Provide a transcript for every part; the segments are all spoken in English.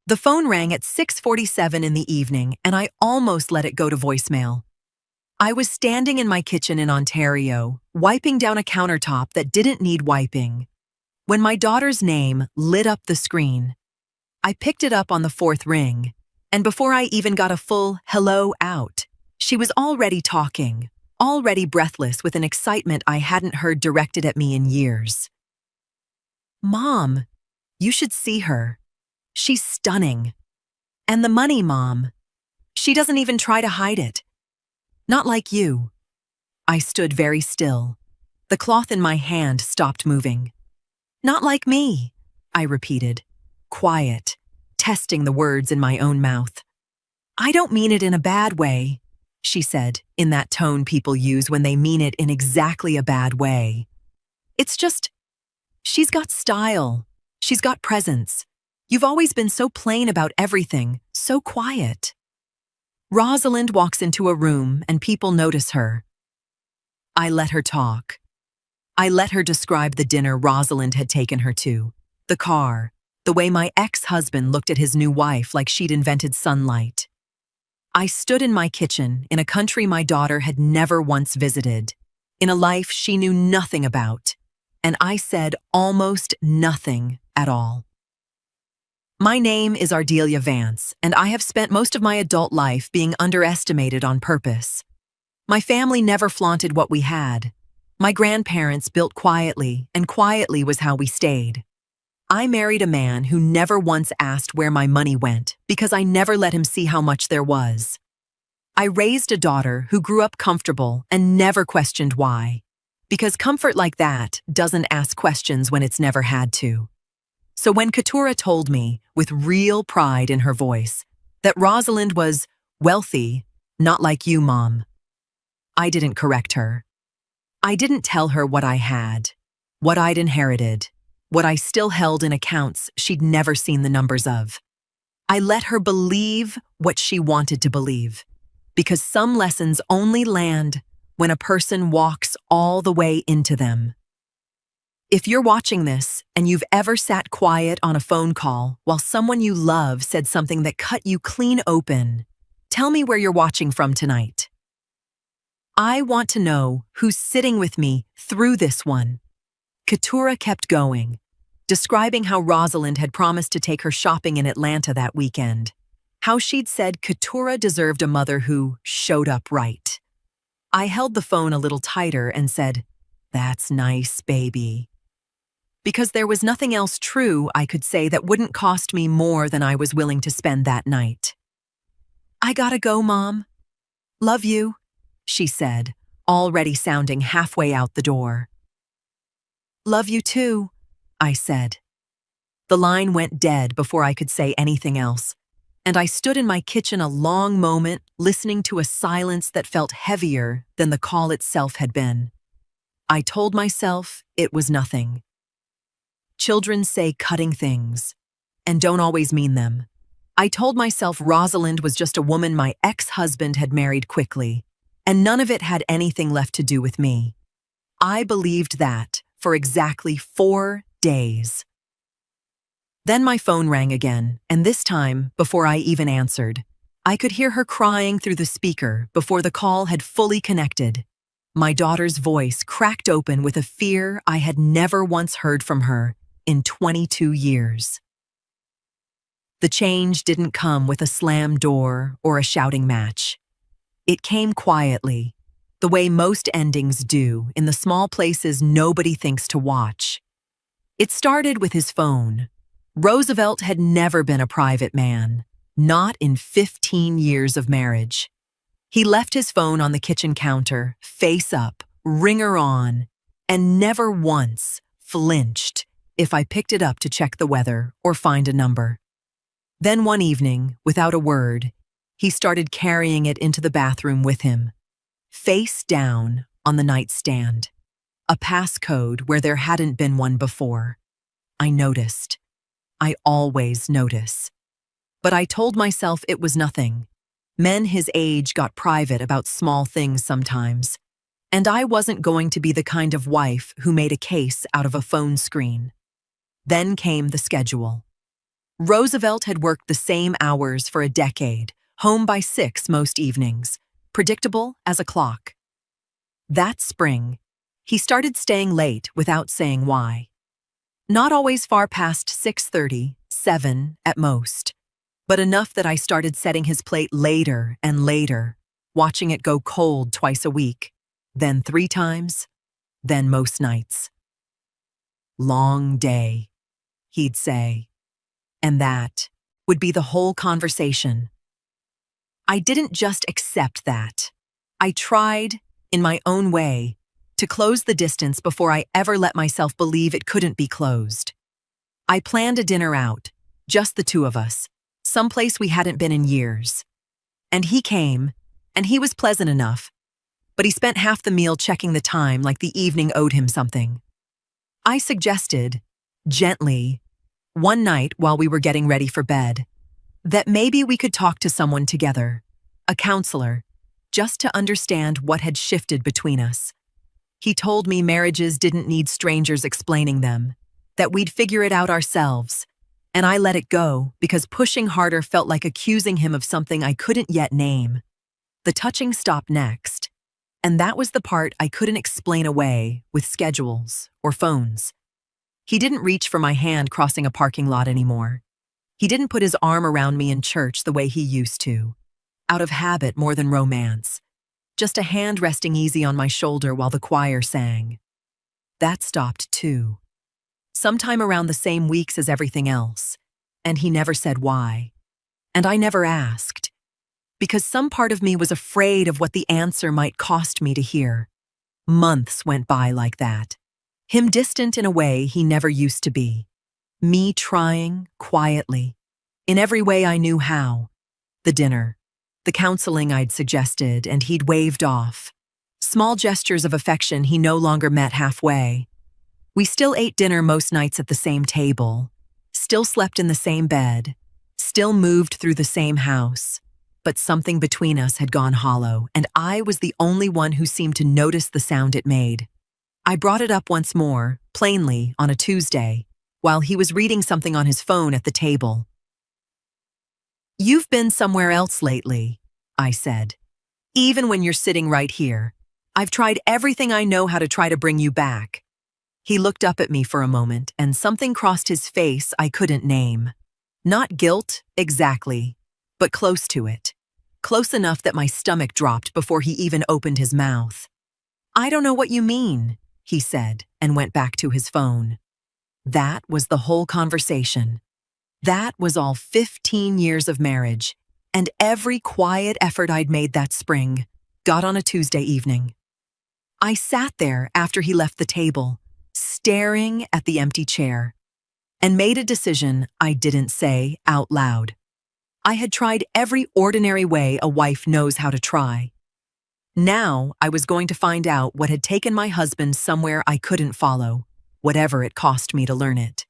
The phone rang at 6:47 in the evening, and I almost let it go to voicemail. I was standing in my kitchen in Ontario, wiping down a countertop that didn't need wiping, when my daughter's name lit up the screen. I picked it up on the fourth ring, and before I even got a full hello out, she was already talking, already breathless with an excitement I hadn't heard directed at me in years. "Mom, you should see her. She's stunning. And the money, Mom. She doesn't even try to hide it. Not like you." I stood very still. The cloth in my hand stopped moving. "Not like me," I repeated, quiet, testing the words in my own mouth. "I don't mean it in a bad way," she said, in that tone people use when they mean it in exactly a bad way. "It's just, she's got style. She's got presence. You've always been so plain about everything, so quiet." Rosalind walks into a room and people notice her. I let her talk. I let her describe the dinner Rosalind had taken her to, the car, the way my ex-husband looked at his new wife like she'd invented sunlight. I stood in my kitchen in a country my daughter had never once visited, in a life she knew nothing about, and I said almost nothing at all. My name is Ardelia Vance, and I have spent most of my adult life being underestimated on purpose. My family never flaunted what we had. My grandparents built quietly, and quietly was how we stayed. I married a man who never once asked where my money went because I never let him see how much there was. I raised a daughter who grew up comfortable and never questioned why, because comfort like that doesn't ask questions when it's never had to. So when Keturah told me, with real pride in her voice, that Rosalind was wealthy, not like you, Mom, I didn't correct her. I didn't tell her what I had, what I'd inherited, what I still held in accounts she'd never seen the numbers of. I let her believe what she wanted to believe, because some lessons only land when a person walks all the way into them. If you're watching this and you've ever sat quiet on a phone call while someone you love said something that cut you clean open, tell me where you're watching from tonight. I want to know who's sitting with me through this one. Keturah kept going, describing how Rosalind had promised to take her shopping in Atlanta that weekend, how she'd said Keturah deserved a mother who showed up right. I held the phone a little tighter and said, "That's nice, baby." Because there was nothing else true I could say that wouldn't cost me more than I was willing to spend that night. "I gotta go, Mom. Love you," she said, already sounding halfway out the door. "Love you too," I said. The line went dead before I could say anything else, and I stood in my kitchen a long moment listening to a silence that felt heavier than the call itself had been. I told myself it was nothing. Children say cutting things, and don't always mean them. I told myself Rosalind was just a woman my ex-husband had married quickly, and none of it had anything left to do with me. I believed that for exactly 4 days. Then my phone rang again, and this time, before I even answered, I could hear her crying through the speaker before the call had fully connected. My daughter's voice cracked open with a fear I had never once heard from her in 22 years. The change didn't come with a slammed door or a shouting match. It came quietly, the way most endings do in the small places nobody thinks to watch. It started with his phone. Roosevelt had never been a private man, not in 15 years of marriage. He left his phone on the kitchen counter, face up, ringer on, and never once flinched if I picked it up to check the weather or find a number. Then one evening, without a word, he started carrying it into the bathroom with him, face down on the nightstand, a passcode where there hadn't been one before. I noticed. I always notice. But I told myself it was nothing. Men his age got private about small things sometimes, and I wasn't going to be the kind of wife who made a case out of a phone screen. Then came the schedule. Roosevelt had worked the same hours for a decade, home by 6 most evenings, predictable as a clock. That spring, he started staying late without saying why. Not always far past 6:30, 7 at most, but enough that I started setting his plate later and later, watching it go cold twice a week, then 3 times, then most nights. "Long day," he'd say, and that would be the whole conversation. I didn't just accept that. I tried, in my own way, to close the distance before I ever let myself believe it couldn't be closed. I planned a dinner out, just the two of us, someplace we hadn't been in years. And he came, and he was pleasant enough, but he spent half the meal checking the time like the evening owed him something. I suggested, gently, one night while we were getting ready for bed, that maybe we could talk to someone together, a counselor, just to understand what had shifted between us. He told me marriages didn't need strangers explaining them, that we'd figure it out ourselves, and I let it go because pushing harder felt like accusing him of something I couldn't yet name. The touching stopped next, and that was the part I couldn't explain away with schedules or phones. He didn't reach for my hand crossing a parking lot anymore. He didn't put his arm around me in church the way he used to, out of habit more than romance. Just a hand resting easy on my shoulder while the choir sang. That stopped too. Sometime around the same weeks as everything else, and he never said why. And I never asked, because some part of me was afraid of what the answer might cost me to hear. Months went by like that. Him distant in a way he never used to be. Me trying, quietly, in every way I knew how. The dinner, the counseling I'd suggested, and he'd waved off. Small gestures of affection he no longer met halfway. We still ate dinner most nights at the same table, still slept in the same bed, still moved through the same house, but something between us had gone hollow, and I was the only one who seemed to notice the sound it made. I brought it up once more, plainly, on a Tuesday, while he was reading something on his phone at the table. "You've been somewhere else lately," I said. "Even when you're sitting right here. I've tried everything I know how to try to bring you back." He looked up at me for a moment, and something crossed his face I couldn't name. Not guilt, exactly, but close to it. Close enough that my stomach dropped before he even opened his mouth. "I don't know what you mean," he said, and went back to his phone. That was the whole conversation. That was all 15 years of marriage, and every quiet effort I'd made that spring got on a Tuesday evening. I sat there after he left the table, staring at the empty chair, and made a decision I didn't say out loud. I had tried every ordinary way a wife knows how to try. Now I was going to find out what had taken my husband somewhere I couldn't follow, whatever it cost me to learn it.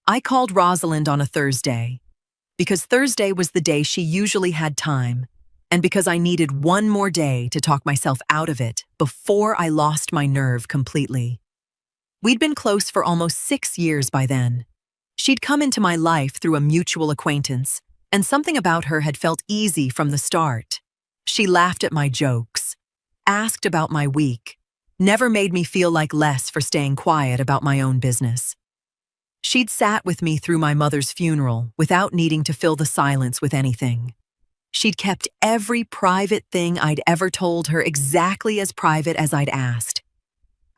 I called Rosalind on a Thursday, because Thursday was the day she usually had time, and because I needed one more day to talk myself out of it before I lost my nerve completely. We'd been close for almost 6 years by then. She'd come into my life through a mutual acquaintance, and something about her had felt easy from the start. She laughed at my jokes, asked about my week, never made me feel like less for staying quiet about my own business. She'd sat with me through my mother's funeral without needing to fill the silence with anything. She'd kept every private thing I'd ever told her exactly as private as I'd asked.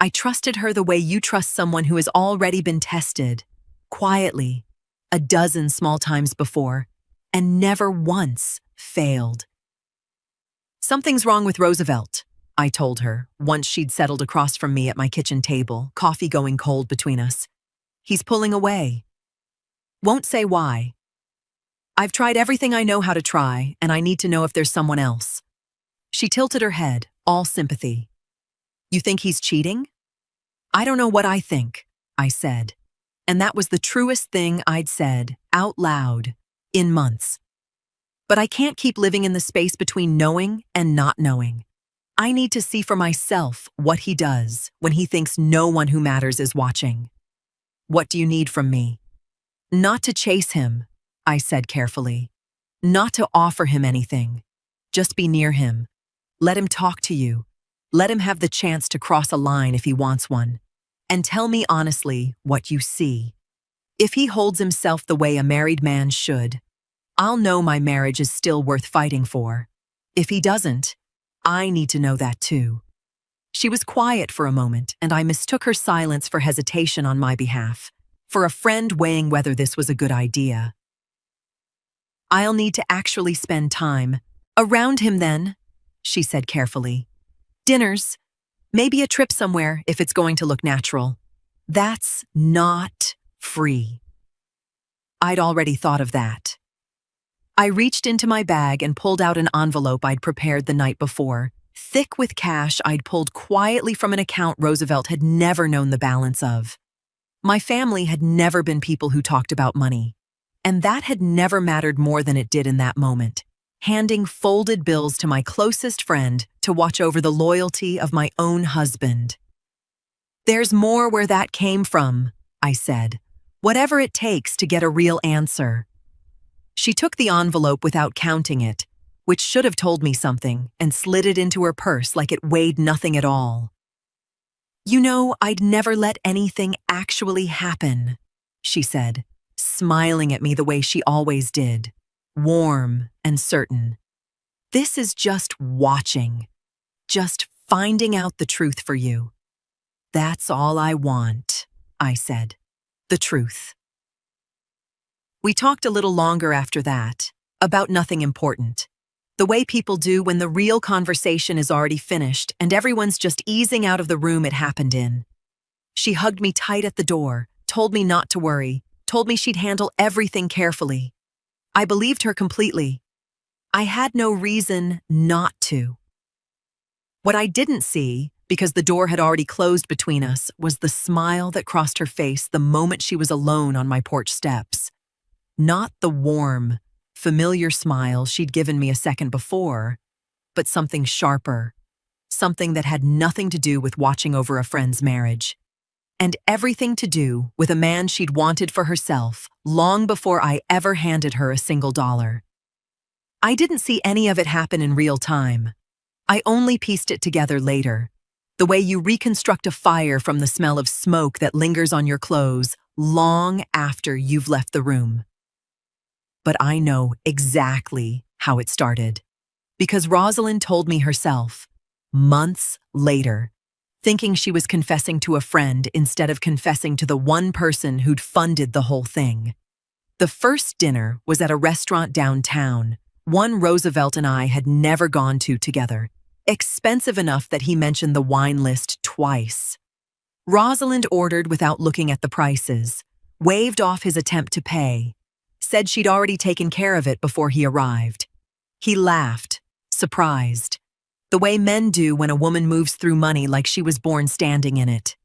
I trusted her the way you trust someone who has already been tested, quietly, a dozen small times before, and never once failed. "Something's wrong with Roosevelt," I told her, once she'd settled across from me at my kitchen table, coffee going cold between us. "He's pulling away. Won't say why. I've tried everything I know how to try, and I need to know if there's someone else." She tilted her head, all sympathy. "You think he's cheating?" "I don't know what I think," I said. And that was the truest thing I'd said, out loud, in months. But I can't keep living in the space between knowing and not knowing. I need to see for myself what he does when he thinks no one who matters is watching. "What do you need from me?" Not to chase him, I said carefully. Not to offer him anything. Just be near him. Let him talk to you. Let him have the chance to cross a line if he wants one. And tell me honestly what you see. If he holds himself the way a married man should, I'll know my marriage is still worth fighting for. If he doesn't, I need to know that too. She was quiet for a moment, and I mistook her silence for hesitation on my behalf, for a friend weighing whether this was a good idea. I'll need to actually spend time around him then, she said carefully. Dinners, maybe a trip somewhere if it's going to look natural. That's not free. I'd already thought of that. I reached into my bag and pulled out an envelope I'd prepared the night before, thick with cash I'd pulled quietly from an account Roosevelt had never known the balance of. My family had never been people who talked about money, and that had never mattered more than it did in that moment, handing folded bills to my closest friend to watch over the loyalty of my own husband. There's more where that came from, I said, whatever it takes to get a real answer. She took the envelope without counting it, which should have told me something, and slid it into her purse like it weighed nothing at all. You know, I'd never let anything actually happen, she said, smiling at me the way she always did, warm and certain. This is just watching, just finding out the truth for you. That's all I want, I said, the truth. We talked a little longer after that, about nothing important. The way people do when the real conversation is already finished and everyone's just easing out of the room it happened in. She hugged me tight at the door, told me not to worry, told me she'd handle everything carefully. I believed her completely. I had no reason not to. What I didn't see, because the door had already closed between us, was the smile that crossed her face the moment she was alone on my porch steps. Not the warm, familiar smile she'd given me a second before, but something sharper, something that had nothing to do with watching over a friend's marriage, and everything to do with a man she'd wanted for herself long before I ever handed her a single dollar. I didn't see any of it happen in real time. I only pieced it together later, the way you reconstruct a fire from the smell of smoke that lingers on your clothes long after you've left the room. But I know exactly how it started, because Rosalind told me herself, months later, thinking she was confessing to a friend instead of confessing to the one person who'd funded the whole thing. The first dinner was at a restaurant downtown, one Roosevelt and I had never gone to together, expensive enough that he mentioned the wine list twice. Rosalind ordered without looking at the prices, waved off his attempt to pay, said she'd already taken care of it before he arrived. He laughed, surprised, the way men do when a woman moves through money like she was born standing in it.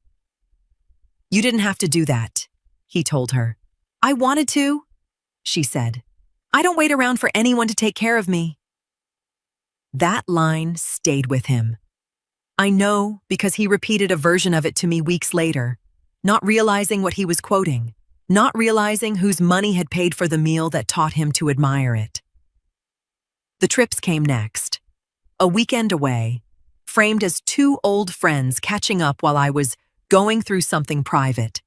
You didn't have to do that, he told her. I wanted to, she said. I don't wait around for anyone to take care of me. That line stayed with him. I know because he repeated a version of it to me weeks later, not realizing what he was quoting. Not realizing whose money had paid for the meal that taught him to admire it. The trips came next. A weekend away, framed as two old friends catching up while I was going through something private.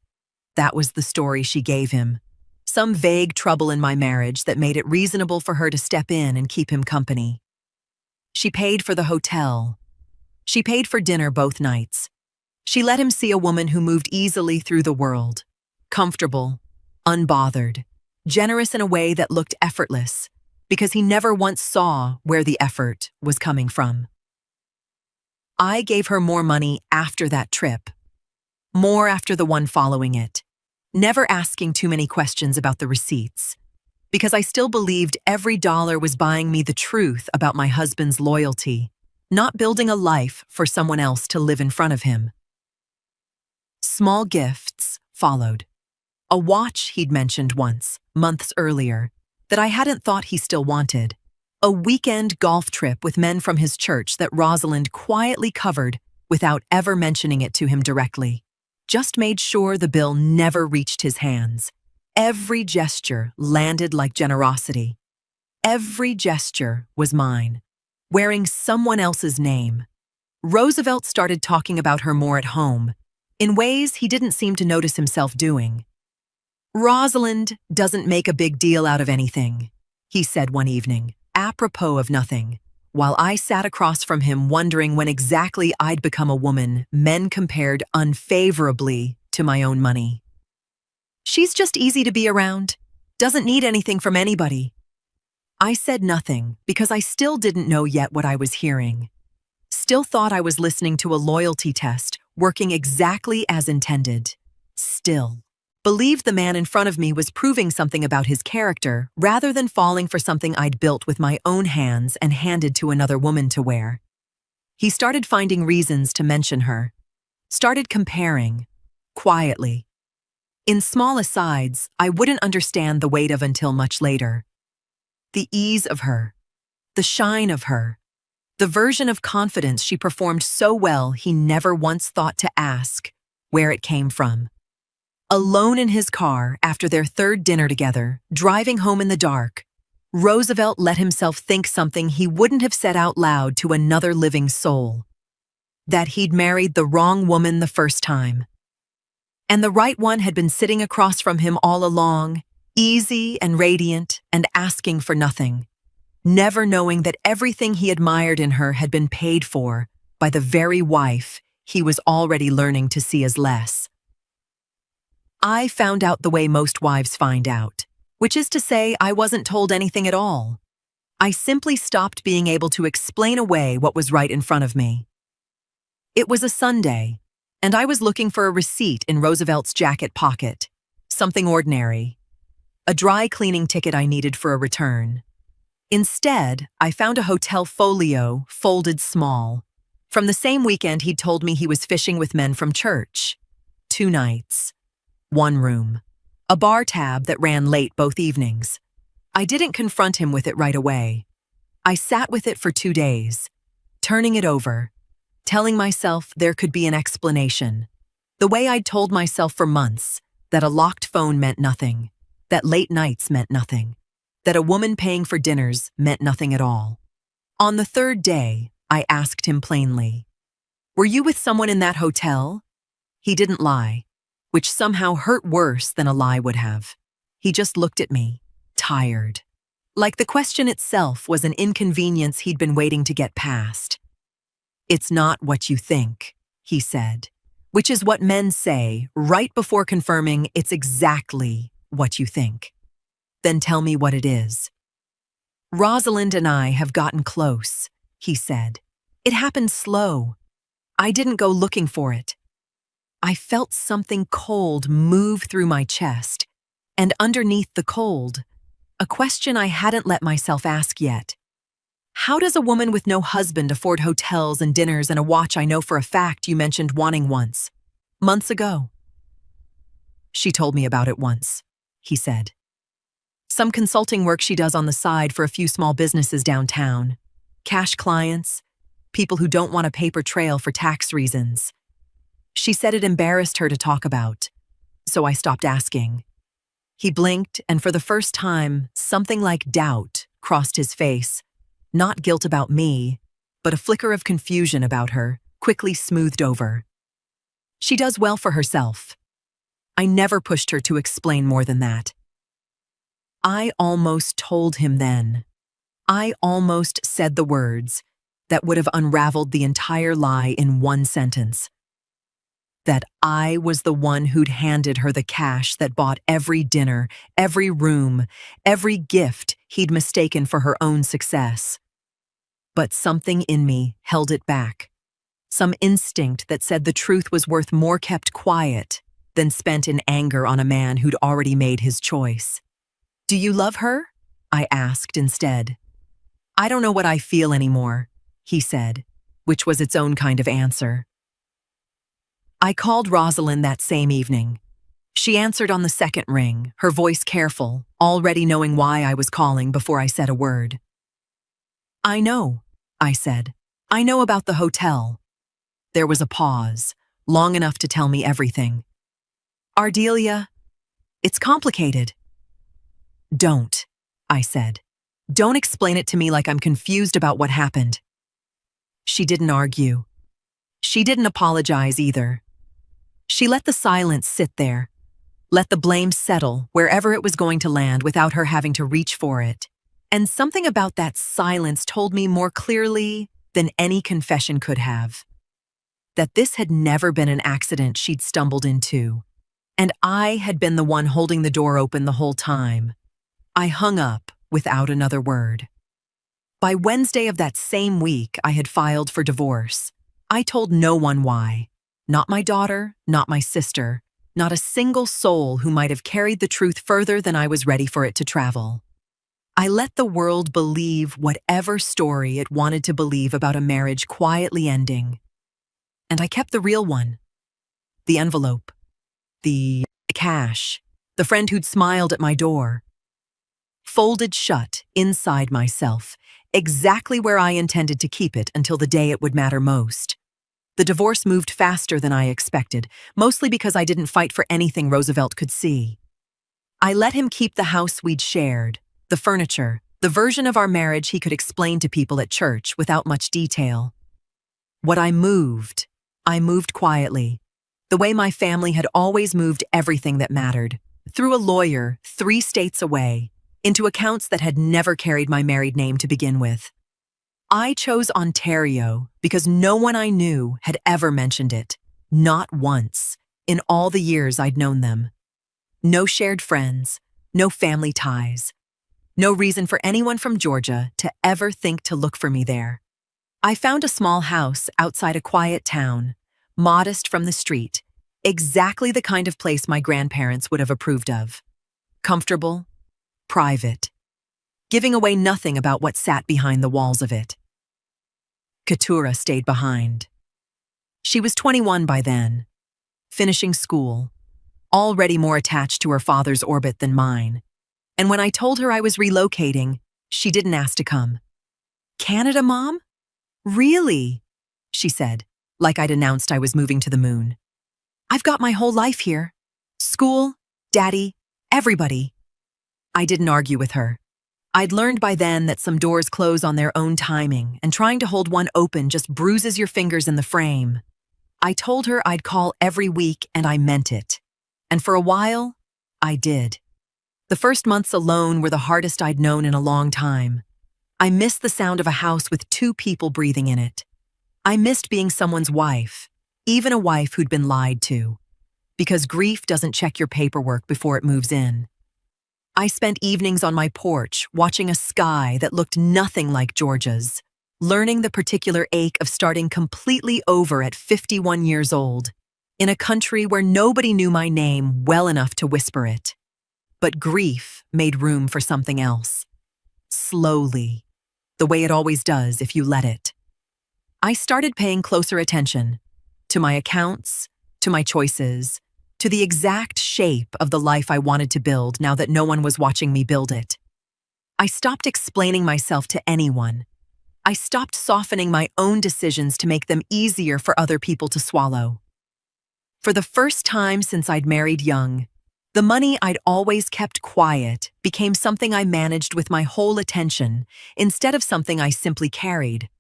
That was the story she gave him. Some vague trouble in my marriage that made it reasonable for her to step in and keep him company. She paid for the hotel. She paid for dinner both nights. She let him see a woman who moved easily through the world. Comfortable, unbothered, generous in a way that looked effortless, because he never once saw where the effort was coming from. I gave her more money after that trip, more after the one following it, never asking too many questions about the receipts, because I still believed every dollar was buying me the truth about my husband's loyalty, not building a life for someone else to live in front of him. Small gifts followed. A watch he'd mentioned once, months earlier, that I hadn't thought he still wanted. A weekend golf trip with men from his church that Rosalind quietly covered without ever mentioning it to him directly. Just made sure the bill never reached his hands. Every gesture landed like generosity. Every gesture was mine, wearing someone else's name. Roosevelt started talking about her more at home, in ways he didn't seem to notice himself doing. "Rosalind doesn't make a big deal out of anything," he said one evening, apropos of nothing, while I sat across from him wondering when exactly I'd become a woman men compared unfavorably to my own money. "She's just easy to be around, doesn't need anything from anybody." I said nothing because I still didn't know yet what I was hearing. Still thought I was listening to a loyalty test, working exactly as intended. Still believed the man in front of me was proving something about his character rather than falling for something I'd built with my own hands and handed to another woman to wear. He started finding reasons to mention her. Started comparing, quietly. In small asides I wouldn't understand the weight of until much later. The ease of her, the shine of her, the version of confidence she performed so well he never once thought to ask where it came from. Alone in his car after their third dinner together, driving home in the dark, Roosevelt let himself think something he wouldn't have said out loud to another living soul. That he'd married the wrong woman the first time. And the right one had been sitting across from him all along, easy and radiant and asking for nothing, never knowing that everything he admired in her had been paid for by the very wife he was already learning to see as less. I found out the way most wives find out, which is to say I wasn't told anything at all. I simply stopped being able to explain away what was right in front of me. It was a Sunday, and I was looking for a receipt in Roosevelt's jacket pocket, something ordinary, a dry cleaning ticket I needed for a return. Instead, I found a hotel folio folded small. From the same weekend he'd told me he was fishing with men from church. 2 nights. 1 room. A bar tab that ran late both evenings. I didn't confront him with it right away. I sat with it for 2 days, turning it over, telling myself there could be an explanation. The way I'd told myself for months that a locked phone meant nothing, that late nights meant nothing, that a woman paying for dinners meant nothing at all. On the 3rd day, I asked him plainly, "Were you with someone in that hotel?" He didn't lie, which somehow hurt worse than a lie would have. He just looked at me, tired. Like the question itself was an inconvenience he'd been waiting to get past. "It's not what you think," he said, which is what men say right before confirming it's exactly what you think. "Then tell me what it is." "Rosalind and I have gotten close," he said. "It happened slow. I didn't go looking for it." I felt something cold move through my chest, and underneath the cold, a question I hadn't let myself ask yet. How does a woman with no husband afford hotels and dinners and a watch I know for a fact you mentioned wanting once, months ago? "She told me about it once," he said. "Some consulting work she does on the side for a few small businesses downtown. Cash clients, people who don't want a paper trail for tax reasons. She said it embarrassed her to talk about, so I stopped asking." He blinked, and for the first time, something like doubt crossed his face. Not guilt about me, but a flicker of confusion about her, quickly smoothed over. "She does well for herself." I never pushed her to explain more than that. I almost told him then. I almost said the words that would have unraveled the entire lie in 1 sentence. That I was the one who'd handed her the cash that bought every dinner, every room, every gift he'd mistaken for her own success. But something in me held it back. Some instinct that said the truth was worth more kept quiet than spent in anger on a man who'd already made his choice. "Do you love her?" I asked instead. "I don't know what I feel anymore," he said, which was its own kind of answer. I called Rosalind that same evening. She answered on the 2nd ring, her voice careful, already knowing why I was calling before I said a word. "I know," I said. "I know about the hotel." There was a pause, long enough to tell me everything. "Ardelia, It's complicated. Don't, I said. Don't explain it to me like I'm confused about what happened. She didn't argue. She didn't apologize either. She let the silence sit there, let the blame settle wherever it was going to land without her having to reach for it. And something about that silence told me more clearly than any confession could have, that this had never been an accident she'd stumbled into, and I had been the one holding the door open the whole time. I hung up without another word. By Wednesday of that same week, I had filed for divorce. I told no one why. Not my daughter, not my sister, not a single soul who might have carried the truth further than I was ready for it to travel. I let the world believe whatever story it wanted to believe about a marriage quietly ending. And I kept the real one. The envelope. The cash. The friend who'd smiled at my door. Folded shut inside myself, exactly where I intended to keep it until the day it would matter most. The divorce moved faster than I expected, mostly because I didn't fight for anything Roosevelt could see. I let him keep the house we'd shared, the furniture, the version of our marriage he could explain to people at church without much detail. What I moved quietly, the way my family had always moved everything that mattered, through a lawyer 3 states away, into accounts that had never carried my married name to begin with. I chose Ontario because no one I knew had ever mentioned it, not once, in all the years I'd known them. No shared friends, no family ties, no reason for anyone from Georgia to ever think to look for me there. I found a small house outside a quiet town, modest from the street, exactly the kind of place my grandparents would have approved of. Comfortable, private, giving away nothing about what sat behind the walls of it. Keturah stayed behind. She was 21 by then, finishing school, already more attached to her father's orbit than mine. And when I told her I was relocating, she didn't ask to come. "Canada, Mom? Really?" she said, like I'd announced I was moving to the moon. "I've got my whole life here. School, Daddy, everybody." I didn't argue with her. I'd learned by then that some doors close on their own timing, and trying to hold one open just bruises your fingers in the frame. I told her I'd call every week, and I meant it. And for a while, I did. The first months alone were the hardest I'd known in a long time. I missed the sound of a house with 2 people breathing in it. I missed being someone's wife, even a wife who'd been lied to. Because grief doesn't check your paperwork before it moves in. I spent evenings on my porch watching a sky that looked nothing like Georgia's, learning the particular ache of starting completely over at 51 years old, in a country where nobody knew my name well enough to whisper it. But grief made room for something else. Slowly, the way it always does if you let it. I started paying closer attention to my accounts, to my choices, to the exact shape of the life I wanted to build now that no one was watching me build it. I stopped explaining myself to anyone. I stopped softening my own decisions to make them easier for other people to swallow. For the first time since I'd married young, the money I'd always kept quiet became something I managed with my whole attention instead of something I simply carried.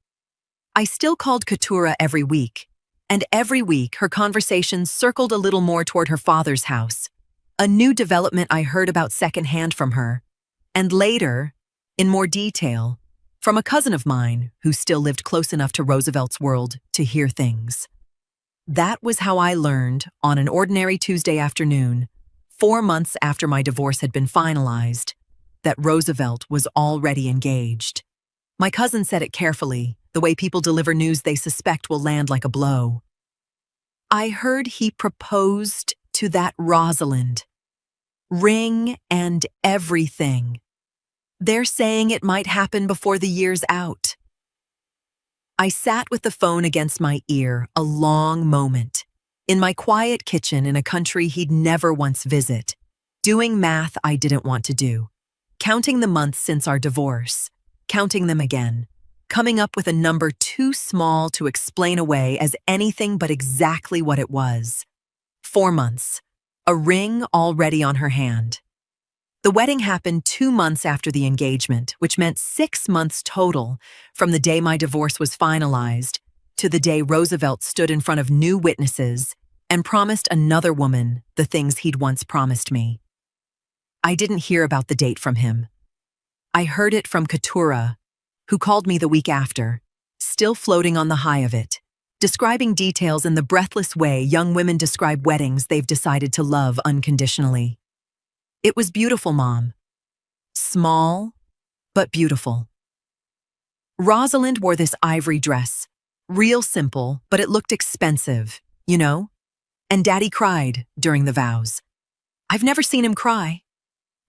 I still called Keturah every week. And every week, her conversations circled a little more toward her father's house, a new development I heard about secondhand from her, and later, in more detail, from a cousin of mine who still lived close enough to Roosevelt's world to hear things. That was how I learned, on an ordinary Tuesday afternoon, 4 months after my divorce had been finalized, that Roosevelt was already engaged. My cousin said it carefully, the way people deliver news they suspect will land like a blow. "I heard he proposed to that Rosalind. Ring and everything. They're saying it might happen before the year's out." I sat with the phone against my ear a long moment, in my quiet kitchen in a country he'd never once visit, doing math I didn't want to do, counting the months since our divorce, counting them again, coming up with a number too small to explain away as anything but exactly what it was. 4 months. a ring already on her hand. The wedding happened 2 months after the engagement, which meant 6 months total from the day my divorce was finalized to the day Roosevelt stood in front of new witnesses and promised another woman the things he'd once promised me. I didn't hear about the date from him. I heard it from Keturah, who called me the week after, still floating on the high of it, describing details in the breathless way young women describe weddings they've decided to love unconditionally. It was beautiful, Mom. Small, but beautiful. Rosalind wore this ivory dress, real simple, but it looked expensive, you know? And Daddy cried during the vows. I've never seen him cry.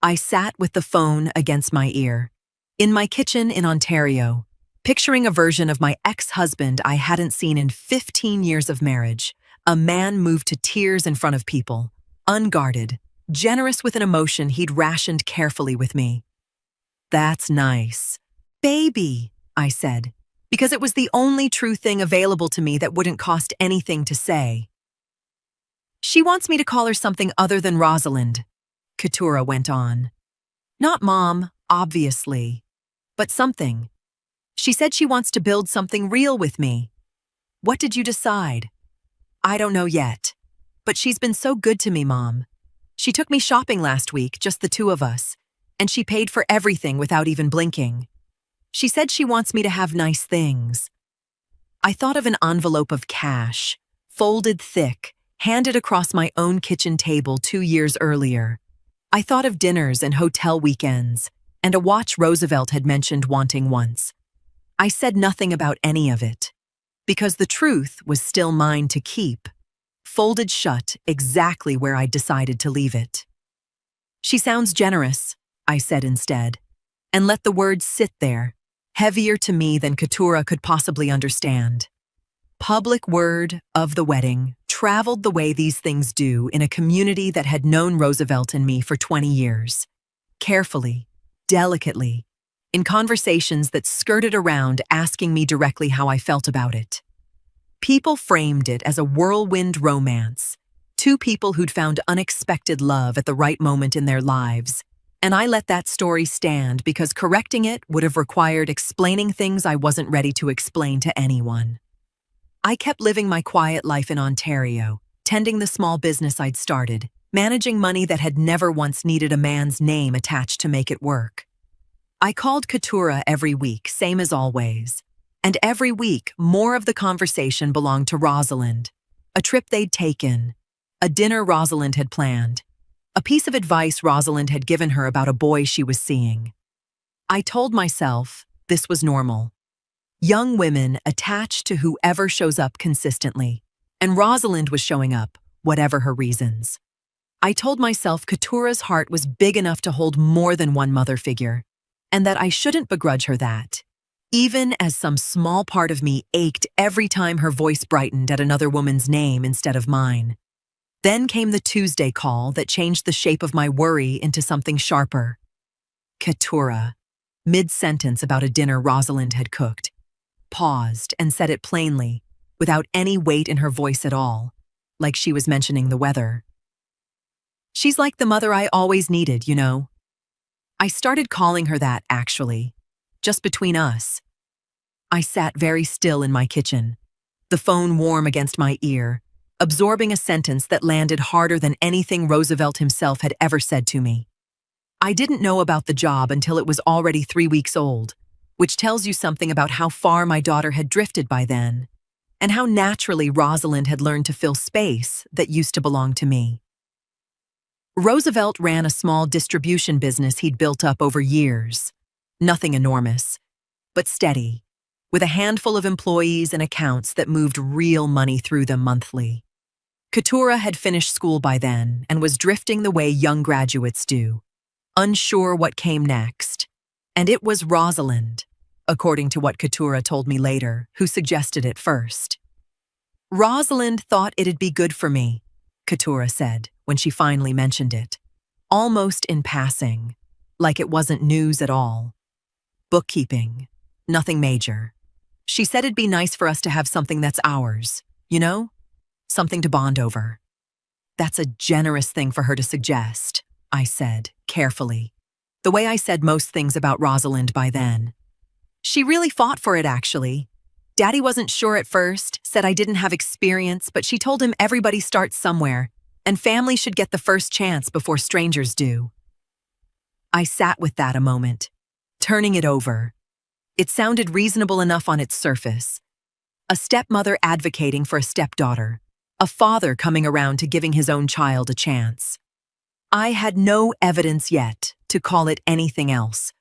I sat with the phone against my ear, in my kitchen in Ontario, picturing a version of my ex-husband I hadn't seen in 15 years of marriage, a man moved to tears in front of people, unguarded, generous with an emotion he'd rationed carefully with me. That's nice. Baby, I said, because it was the only true thing available to me that wouldn't cost anything to say. She wants me to call her something other than Rosalind, Keturah went on. Not Mom, obviously, but something. She said she wants to build something real with me. What did you decide? I don't know yet, but she's been so good to me, Mom. She took me shopping last week, just the two of us, and she paid for everything without even blinking. She said she wants me to have nice things. I thought of an envelope of cash, folded thick, handed across my own kitchen table 2 years earlier. I thought of dinners and hotel weekends, and a watch Roosevelt had mentioned wanting once. I said nothing about any of it, because the truth was still mine to keep, folded shut exactly where I'd decided to leave it. She sounds generous, I said instead, and let the words sit there, heavier to me than Keturah could possibly understand. Public word of the wedding traveled the way these things do in a community that had known Roosevelt and me for 20 years. Carefully, delicately, in conversations that skirted around asking me directly how I felt about it. People framed it as a whirlwind romance, two people who'd found unexpected love at the right moment in their lives, and I let that story stand because correcting it would have required explaining things I wasn't ready to explain to anyone. I kept living my quiet life in Ontario, tending the small business I'd started, managing money that had never once needed a man's name attached to make it work. I called Keturah every week, same as always. And every week, more of the conversation belonged to Rosalind. A trip they'd taken, a dinner Rosalind had planned, a piece of advice Rosalind had given her about a boy she was seeing. I told myself this was normal. Young women attached to whoever shows up consistently, and Rosalind was showing up, whatever her reasons. I told myself Keturah's heart was big enough to hold more than one mother figure, and that I shouldn't begrudge her that, even as some small part of me ached every time her voice brightened at another woman's name instead of mine. Then came the Tuesday call that changed the shape of my worry into something sharper. Keturah, mid-sentence about a dinner Rosalind had cooked, paused and said it plainly, without any weight in her voice at all, like she was mentioning the weather. She's like the mother I always needed, you know. I started calling her that, actually, just between us. I sat very still in my kitchen, the phone warm against my ear, absorbing a sentence that landed harder than anything Roosevelt himself had ever said to me. I didn't know about the job until it was already 3 weeks old, which tells you something about how far my daughter had drifted by then, and how naturally Rosalind had learned to fill space that used to belong to me. Roosevelt ran a small distribution business he'd built up over years. Nothing enormous, but steady, with a handful of employees and accounts that moved real money through them monthly. Keturah had finished school by then and was drifting the way young graduates do, unsure what came next. And it was Rosalind, according to what Keturah told me later, who suggested it first. Rosalind thought it'd be good for me, Keturah said when she finally mentioned it, almost in passing, like it wasn't news at all. Bookkeeping, nothing major. She said it'd be nice for us to have something that's ours, you know? Something to bond over. That's a generous thing for her to suggest, I said, carefully. The way I said most things about Rosalind by then. She really fought for it, actually. Daddy wasn't sure at first, said I didn't have experience, but she told him everybody starts somewhere, and family should get the first chance before strangers do. I sat with that a moment, turning it over. It sounded reasonable enough on its surface. A stepmother advocating for a stepdaughter. A father coming around to giving his own child a chance. I had no evidence yet to call it anything else.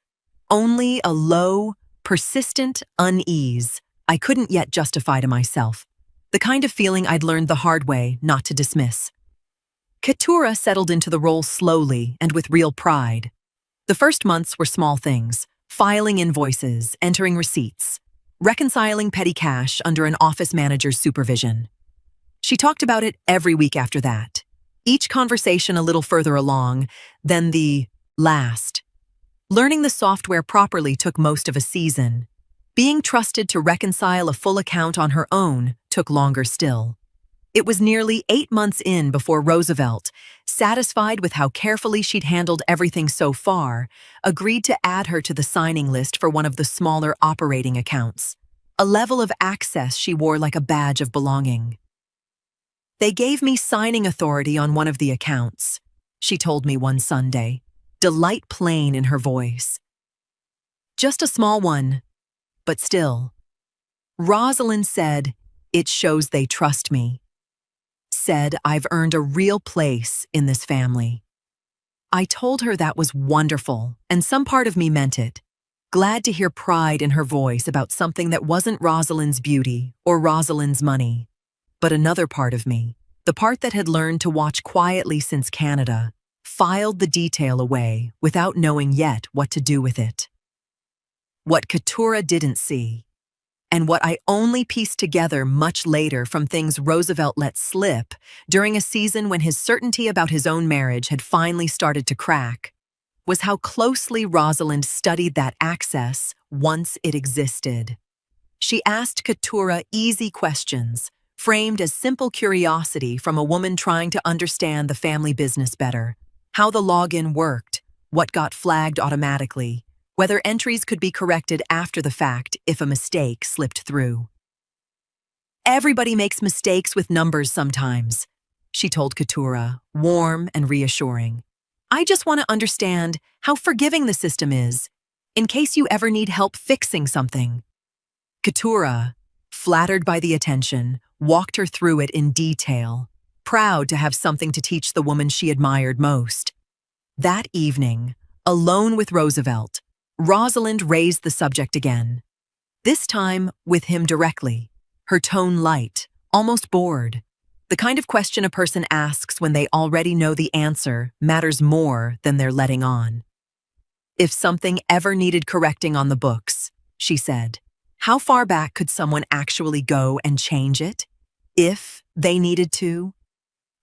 Only a low, persistent unease I couldn't yet justify to myself. The kind of feeling I'd learned the hard way not to dismiss. Keturah settled into the role slowly and with real pride. The first months were small things, filing invoices, entering receipts, reconciling petty cash under an office manager's supervision. She talked about it every week after that, each conversation a little further along than the last. Learning the software properly took most of a season. Being trusted to reconcile a full account on her own took longer still. It was nearly 8 months in before Roosevelt, satisfied with how carefully she'd handled everything so far, agreed to add her to the signing list for one of the smaller operating accounts, a level of access she wore like a badge of belonging. They gave me signing authority on one of the accounts, she told me one Sunday, delight plain in her voice. Just a small one, but still. Rosalind said, "It shows they trust me." Said, "I've earned a real place in this family." I told her that was wonderful, and some part of me meant it, glad to hear pride in her voice about something that wasn't Rosalind's beauty or Rosalind's money. But another part of me, the part that had learned to watch quietly since Canada, filed the detail away without knowing yet what to do with it. What Keturah didn't see, and what I only pieced together much later from things Roosevelt let slip during a season when his certainty about his own marriage had finally started to crack, was how closely Rosalind studied that access once it existed. She asked Keturah easy questions, framed as simple curiosity from a woman trying to understand the family business better, how the login worked, what got flagged automatically, whether entries could be corrected after the fact if a mistake slipped through. "Everybody makes mistakes with numbers sometimes," she told Keturah, warm and reassuring. "I just want to understand how forgiving the system is, in case you ever need help fixing something." Keturah, flattered by the attention, walked her through it in detail, proud to have something to teach the woman she admired most. That evening, alone with Roosevelt, Rosalind raised the subject again. This time with him directly, her tone light, almost bored. The kind of question a person asks when they already know the answer matters more than they're letting on. "If something ever needed correcting on the books," she said, "how far back could someone actually go and change it? If they needed to?"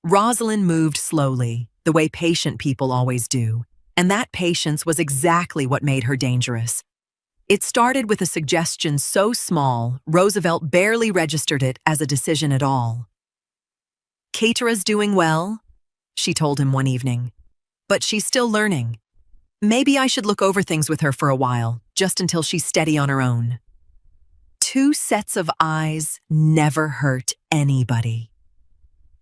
Rosalind moved slowly, the way patient people always do, and that patience was exactly what made her dangerous. It started with a suggestion so small, Roosevelt barely registered it as a decision at all. "Keturah's doing well," she told him one evening, "but she's still learning. Maybe I should look over things with her for a while, just until she's steady on her own." 2 sets of eyes never hurt anybody.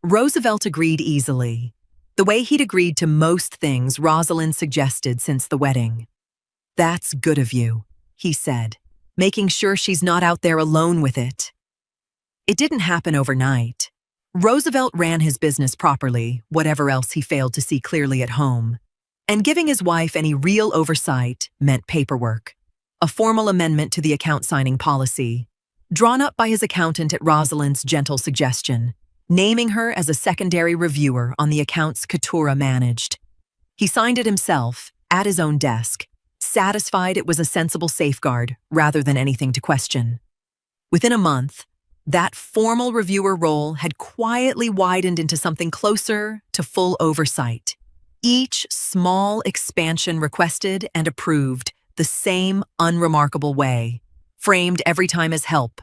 Roosevelt agreed easily, the way he'd agreed to most things Rosalind suggested since the wedding. "That's good of you," he said, making sure she's not out there alone with it. It didn't happen overnight. Roosevelt ran his business properly, whatever else he failed to see clearly at home. And giving his wife any real oversight meant paperwork. A formal amendment to the account signing policy, drawn up by his accountant at Rosalind's gentle suggestion, naming her as a secondary reviewer on the accounts Keturah managed. He signed it himself, at his own desk, satisfied it was a sensible safeguard rather than anything to question. Within a month, that formal reviewer role had quietly widened into something closer to full oversight. Each small expansion requested and approved the same unremarkable way, framed every time as help,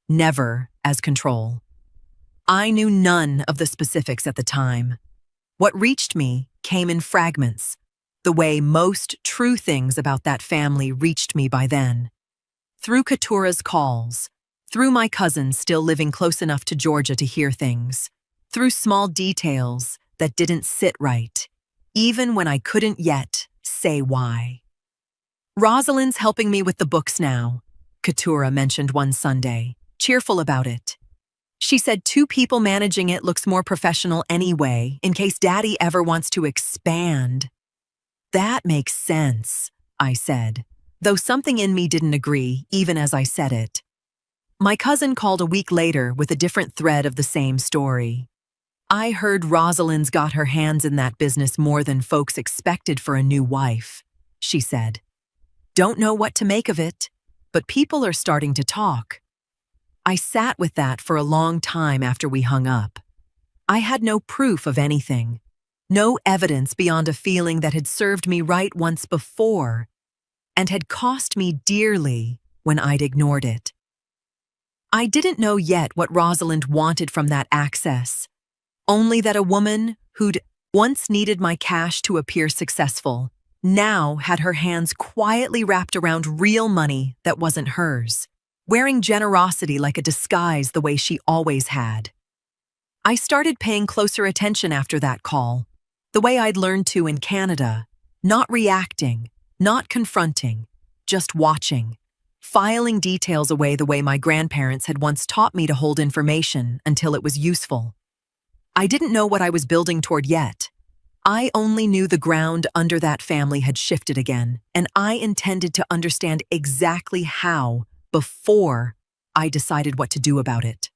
never as control. I knew none of the specifics at the time, What reached me came in fragments, the way most true things about that family reached me by then. Through Ketura's calls, through my cousins still living close enough to Georgia to hear things, through small details that didn't sit right, even when I couldn't yet say why. Rosalind's helping me with the books now, Keturah mentioned one Sunday, cheerful about it. She said 2 people managing it looks more professional anyway, in case Daddy ever wants to expand. That makes sense, I said, though something in me didn't agree, even as I said it. My cousin called a week later with a different thread of the same story. I heard Rosalind's got her hands in that business more than folks expected for a new wife, she said. Don't know what to make of it, but people are starting to talk. I sat with that for a long time after we hung up. I had no proof of anything, no evidence beyond a feeling that had served me right once before and had cost me dearly when I'd ignored it. I didn't know yet what Rosalind wanted from that access, only that a woman who'd once needed my cash to appear successful now had her hands quietly wrapped around real money that wasn't hers, wearing generosity like a disguise the way she always had. I started paying closer attention after that call, the way I'd learned to in Canada, not reacting, not confronting, just watching, filing details away the way my grandparents had once taught me to hold information until it was useful. I didn't know what I was building toward yet. I only knew the ground under that family had shifted again, and I intended to understand exactly how before I decided what to do about it.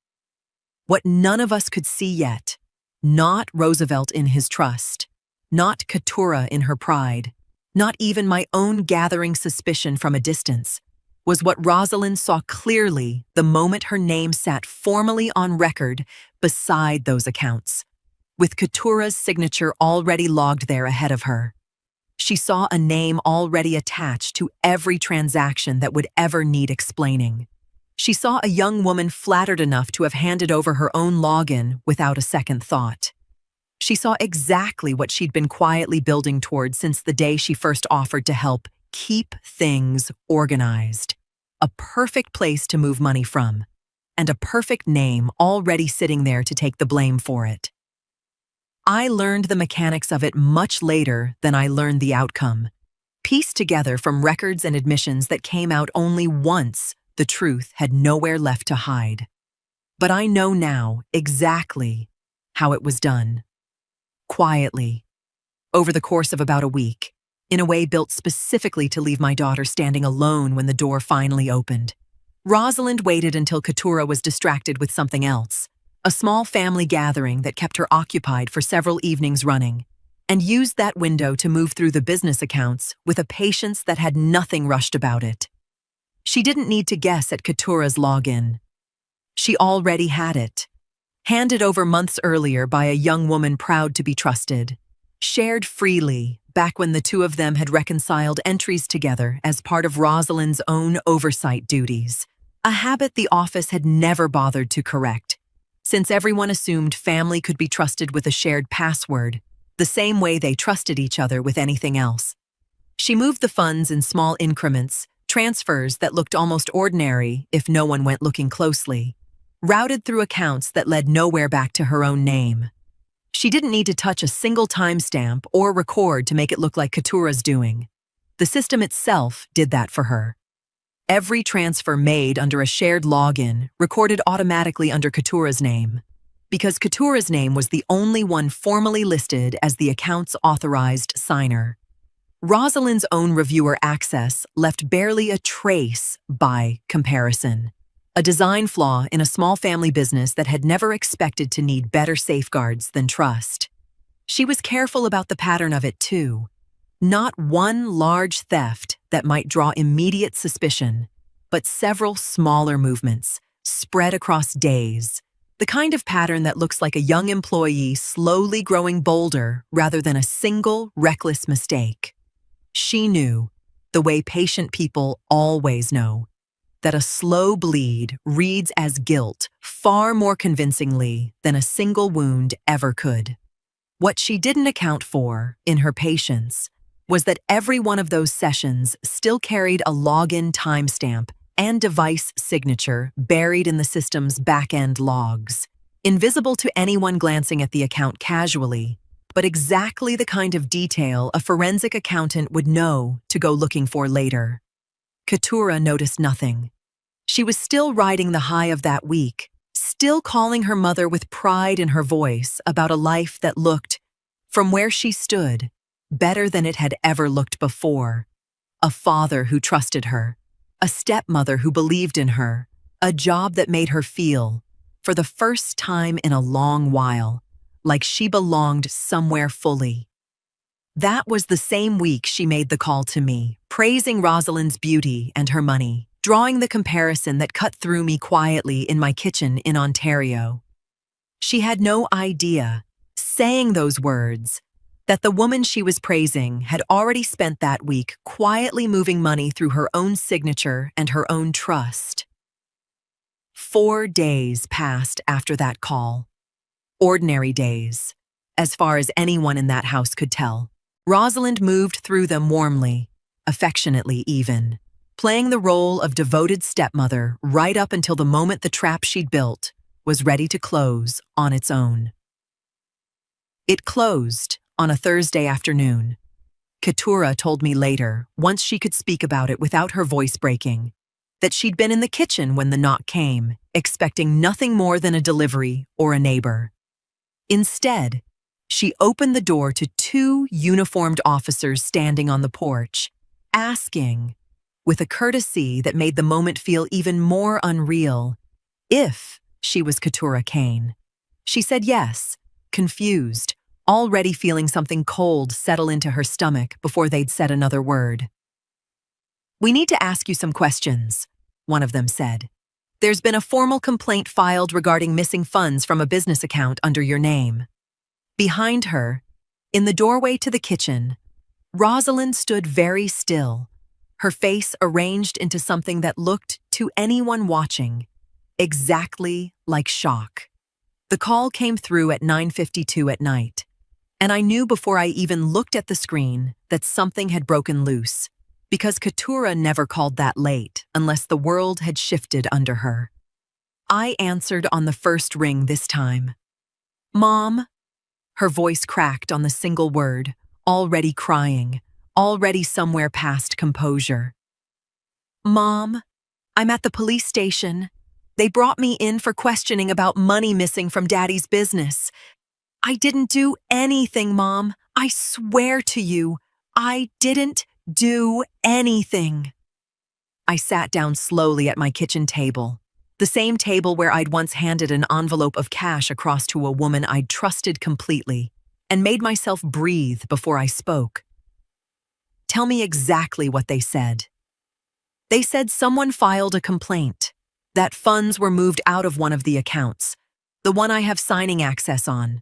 What none of us could see yet, not Roosevelt in his trust, not Keturah in her pride, not even my own gathering suspicion from a distance, was what Rosalind saw clearly the moment her name sat formally on record beside those accounts, with Keturah's signature already logged there ahead of her. She saw a name already attached to every transaction that would ever need explaining. She saw a young woman flattered enough to have handed over her own login without a second thought. She saw exactly what she'd been quietly building toward since the day she first offered to help keep things organized. A perfect place to move money from, and a perfect name already sitting there to take the blame for it. I learned the mechanics of it much later than I learned the outcome, pieced together from records and admissions that came out only once the truth had nowhere left to hide. But I know now exactly how it was done. Quietly, over the course of about a week, in a way built specifically to leave my daughter standing alone when the door finally opened. Rosalind waited until Keturah was distracted with something else, a small family gathering that kept her occupied for several evenings running, and used that window to move through the business accounts with a patience that had nothing rushed about it. She didn't need to guess at Keturah's login. She already had it, handed over months earlier by a young woman proud to be trusted, shared freely back when the two of them had reconciled entries together as part of Rosalind's own oversight duties, a habit the office had never bothered to correct, since everyone assumed family could be trusted with a shared password, the same way they trusted each other with anything else. She moved the funds in small increments, transfers that looked almost ordinary if no one went looking closely, routed through accounts that led nowhere back to her own name. She didn't need to touch a single timestamp or record to make it look like Keturah's doing. The system itself did that for her. Every transfer made under a shared login recorded automatically under Keturah's name, because Keturah's name was the only one formally listed as the account's authorized signer. Rosalind's own reviewer access left barely a trace by comparison, a design flaw in a small family business that had never expected to need better safeguards than trust. She was careful about the pattern of it too. Not one large theft that might draw immediate suspicion, but several smaller movements, spread across days, the kind of pattern that looks like a young employee slowly growing bolder rather than a single reckless mistake. She knew, the way patient people always know, that a slow bleed reads as guilt far more convincingly than a single wound ever could. What she didn't account for, in her patience, was that every one of those sessions still carried a login timestamp and device signature buried in the system's back-end logs, invisible to anyone glancing at the account casually, but exactly the kind of detail a forensic accountant would know to go looking for later. Keturah noticed nothing. She was still riding the high of that week, still calling her mother with pride in her voice about a life that looked, from where she stood, better than it had ever looked before. A father who trusted her, a stepmother who believed in her, a job that made her feel, for the first time in a long while, like she belonged somewhere fully. That was the same week she made the call to me, praising Rosalind's beauty and her money, drawing the comparison that cut through me quietly in my kitchen in Ontario. She had no idea, saying those words, that the woman she was praising had already spent that week quietly moving money through her own signature and her own trust. 4 days passed after that call. Ordinary days, as far as anyone in that house could tell. Rosalind moved through them warmly, affectionately even, playing the role of devoted stepmother right up until the moment the trap she'd built was ready to close on its own. It closed on a Thursday afternoon. Keturah told me later, once she could speak about it without her voice breaking, that she'd been in the kitchen when the knock came, expecting nothing more than a delivery or a neighbor. Instead, she opened the door to 2 uniformed officers standing on the porch, asking, with a courtesy that made the moment feel even more unreal, if she was Keturah Kane. She said yes, confused, already feeling something cold settle into her stomach before they'd said another word. "We need to ask you some questions," one of them said. "There's been a formal complaint filed regarding missing funds from a business account under your name." Behind her, in the doorway to the kitchen, Rosalind stood very still, her face arranged into something that looked, to anyone watching, exactly like shock. The call came through at 9:52 at night, and I knew before I even looked at the screen that something had broken loose, because Keturah never called that late unless the world had shifted under her. I answered on the first ring this time. "Mom?" Her voice cracked on the single word, already crying, already somewhere past composure. "Mom, I'm at the police station. They brought me in for questioning about money missing from Daddy's business. I didn't do anything, Mom. I swear to you, I didn't do anything." I sat down slowly at my kitchen table, the same table where I'd once handed an envelope of cash across to a woman I'd trusted completely, and made myself breathe before I spoke. "Tell me exactly what they said." "They said someone filed a complaint, that funds were moved out of one of the accounts, the one I have signing access on.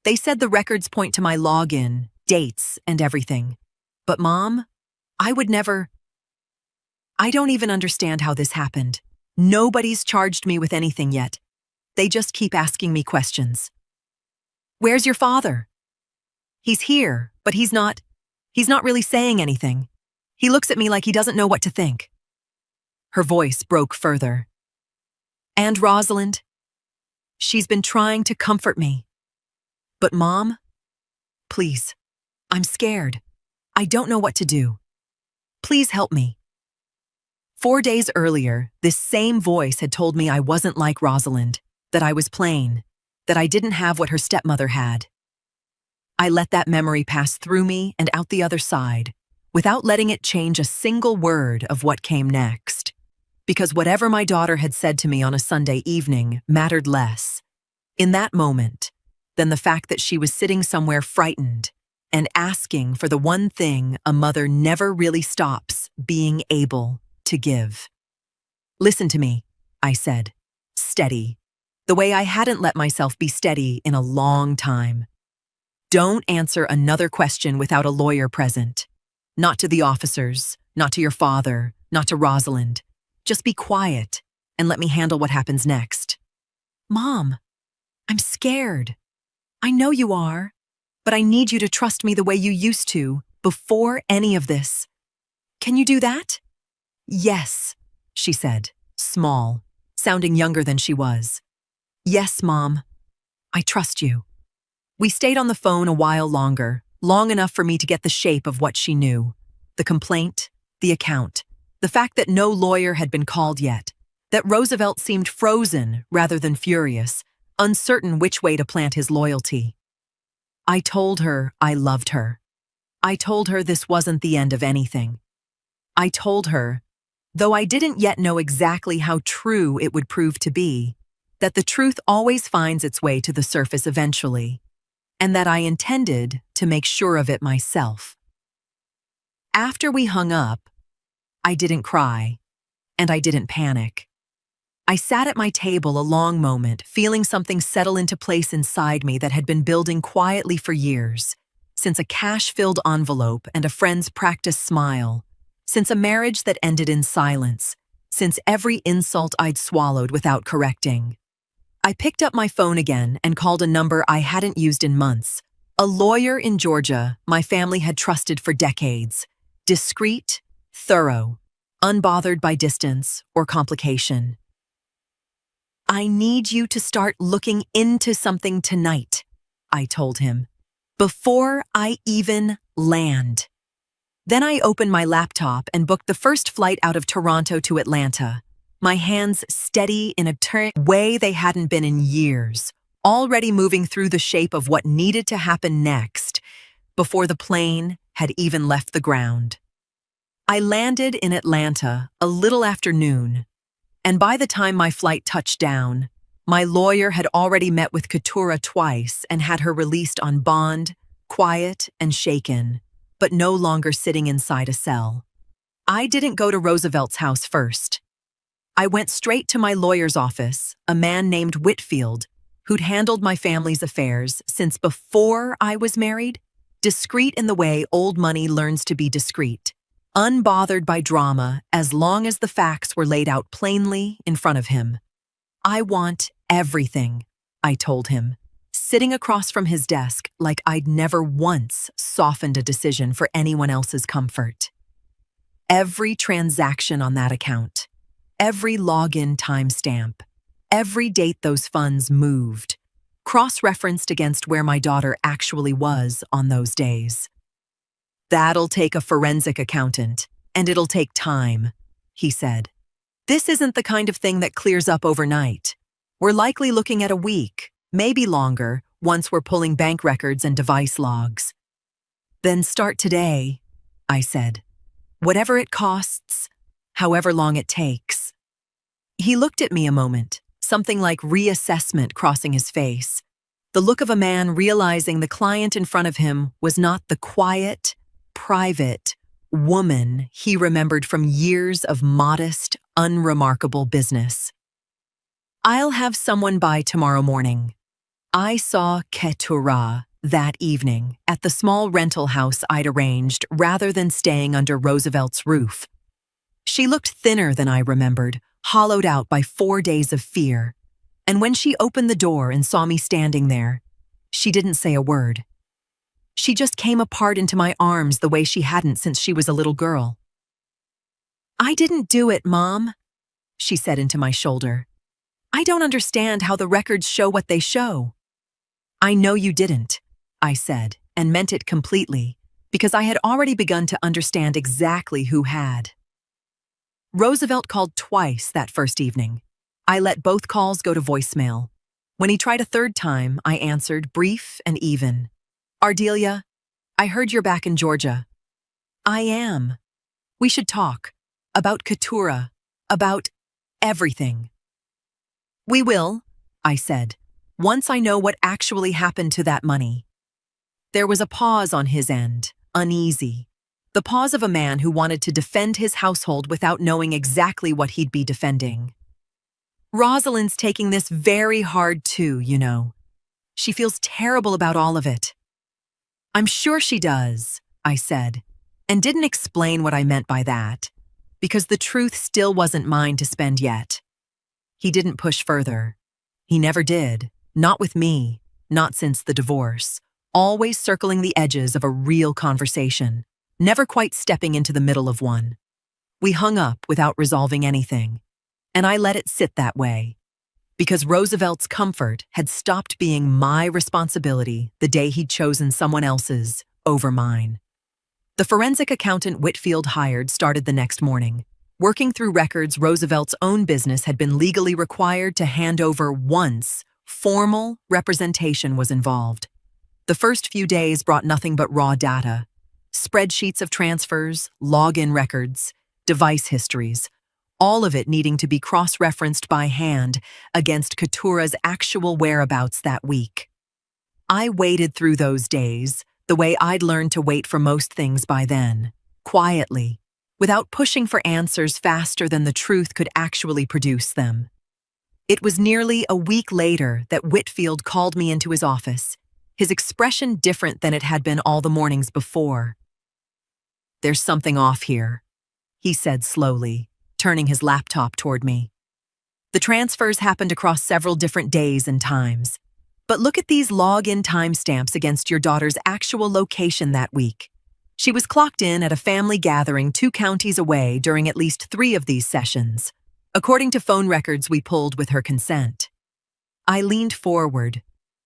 They said the records point to my login, dates, and everything. But Mom, I would never... I don't even understand how this happened. Nobody's charged me with anything yet. They just keep asking me questions. Where's your father? He's here, but he's not really saying anything. He looks at me like he doesn't know what to think." Her voice broke further. "And Rosalind? She's been trying to comfort me. But Mom, please, I'm scared. I don't know what to do. Please help me." 4 days earlier, this same voice had told me I wasn't like Rosalind, that I was plain, that I didn't have what her stepmother had. I let that memory pass through me and out the other side, without letting it change a single word of what came next, because whatever my daughter had said to me on a Sunday evening mattered less, in that moment, than the fact that she was sitting somewhere frightened and asking for the one thing a mother never really stops being able to give. "Listen to me," I said, steady, the way I hadn't let myself be steady in a long time. "Don't answer another question without a lawyer present. Not to the officers, not to your father, not to Rosalind. Just be quiet and let me handle what happens next." "Mom, I'm scared." "I know you are. but I need you to trust me the way you used to, before any of this. Can you do that? Yes, she said, small, sounding younger than she was. Yes, Mom. I trust you. We stayed on the phone a while longer, long enough for me to get the shape of what she knew. The complaint, the account, the fact that no lawyer had been called yet, that Roosevelt seemed frozen rather than furious, uncertain which way to plant his loyalty. I told her I loved her. I told her this wasn't the end of anything. I told her, though I didn't yet know exactly how true it would prove to be, that the truth always finds its way to the surface eventually, and that I intended to make sure of it myself. After we hung up, I didn't cry, and I didn't panic. I sat at my table a long moment, feeling something settle into place inside me that had been building quietly for years, since a cash-filled envelope and a friend's practiced smile, since a marriage that ended in silence, since every insult I'd swallowed without correcting. I picked up my phone again and called a number I hadn't used in months, a lawyer in Georgia my family had trusted for decades, discreet, thorough, unbothered by distance or complication. I need you to start looking into something tonight, I told him, before I even land. Then I opened my laptop and booked the first flight out of Toronto to Atlanta, my hands steady in a way they hadn't been in years, already moving through the shape of what needed to happen next, before the plane had even left the ground. I landed in Atlanta a little after noon, and by the time my flight touched down, my lawyer had already met with Keturah twice and had her released on bond, quiet and shaken, but no longer sitting inside a cell. I didn't go to Roosevelt's house first. I went straight to my lawyer's office, a man named Whitfield, who'd handled my family's affairs since before I was married, discreet in the way old money learns to be discreet, unbothered by drama as long as the facts were laid out plainly in front of him. I want everything, I told him, sitting across from his desk like I'd never once softened a decision for anyone else's comfort. Every transaction on that account, every login timestamp, every date those funds moved, cross-referenced against where my daughter actually was on those days. That'll take a forensic accountant, and it'll take time, he said. This isn't the kind of thing that clears up overnight. We're likely looking at a week, maybe longer, once we're pulling bank records and device logs. Then start today, I said. Whatever it costs, however long it takes. He looked at me a moment, something like reassessment crossing his face, the look of a man realizing the client in front of him was not the quiet, private woman he remembered from years of modest, unremarkable business. I'll have someone by tomorrow morning. I saw Keturah that evening at the small rental house I'd arranged rather than staying under Roosevelt's roof. She looked thinner than I remembered, hollowed out by 4 days of fear. And when she opened the door and saw me standing there, she didn't say a word. She just came apart into my arms the way she hadn't since she was a little girl. I didn't do it, Mom, she said into my shoulder. I don't understand how the records show what they show. I know you didn't, I said, and meant it completely, because I had already begun to understand exactly who had. Roosevelt called twice that first evening. I let both calls go to voicemail. When he tried a third time, I answered, brief and even. Ardelia, I heard you're back in Georgia. I am. We should talk. About Keturah. About everything. We will, I said, once I know what actually happened to that money. There was a pause on his end, uneasy. The pause of a man who wanted to defend his household without knowing exactly what he'd be defending. Rosalind's taking this very hard too, you know. She feels terrible about all of it. I'm sure she does, I said, and didn't explain what I meant by that, because the truth still wasn't mine to spend yet. He didn't push further. He never did, not with me, not since the divorce, always circling the edges of a real conversation, never quite stepping into the middle of one. We hung up without resolving anything, and I let it sit that way, because Roosevelt's comfort had stopped being my responsibility the day he'd chosen someone else's over mine. The forensic accountant Whitfield hired started the next morning, working through records Roosevelt's own business had been legally required to hand over once formal representation was involved. The first few days brought nothing but raw data, spreadsheets of transfers, login records, device histories, all of it needing to be cross-referenced by hand against Katura's actual whereabouts that week. I waited through those days the way I'd learned to wait for most things by then, quietly, without pushing for answers faster than the truth could actually produce them. It was nearly a week later that Whitfield called me into his office, his expression different than it had been all the mornings before. "There's something off here," he said slowly, turning his laptop toward me. "The transfers happened across several different days and times. But look at these log-in timestamps against your daughter's actual location that week. She was clocked in at a family gathering 2 counties away during at least 3 of these sessions, according to phone records we pulled with her consent." I leaned forward,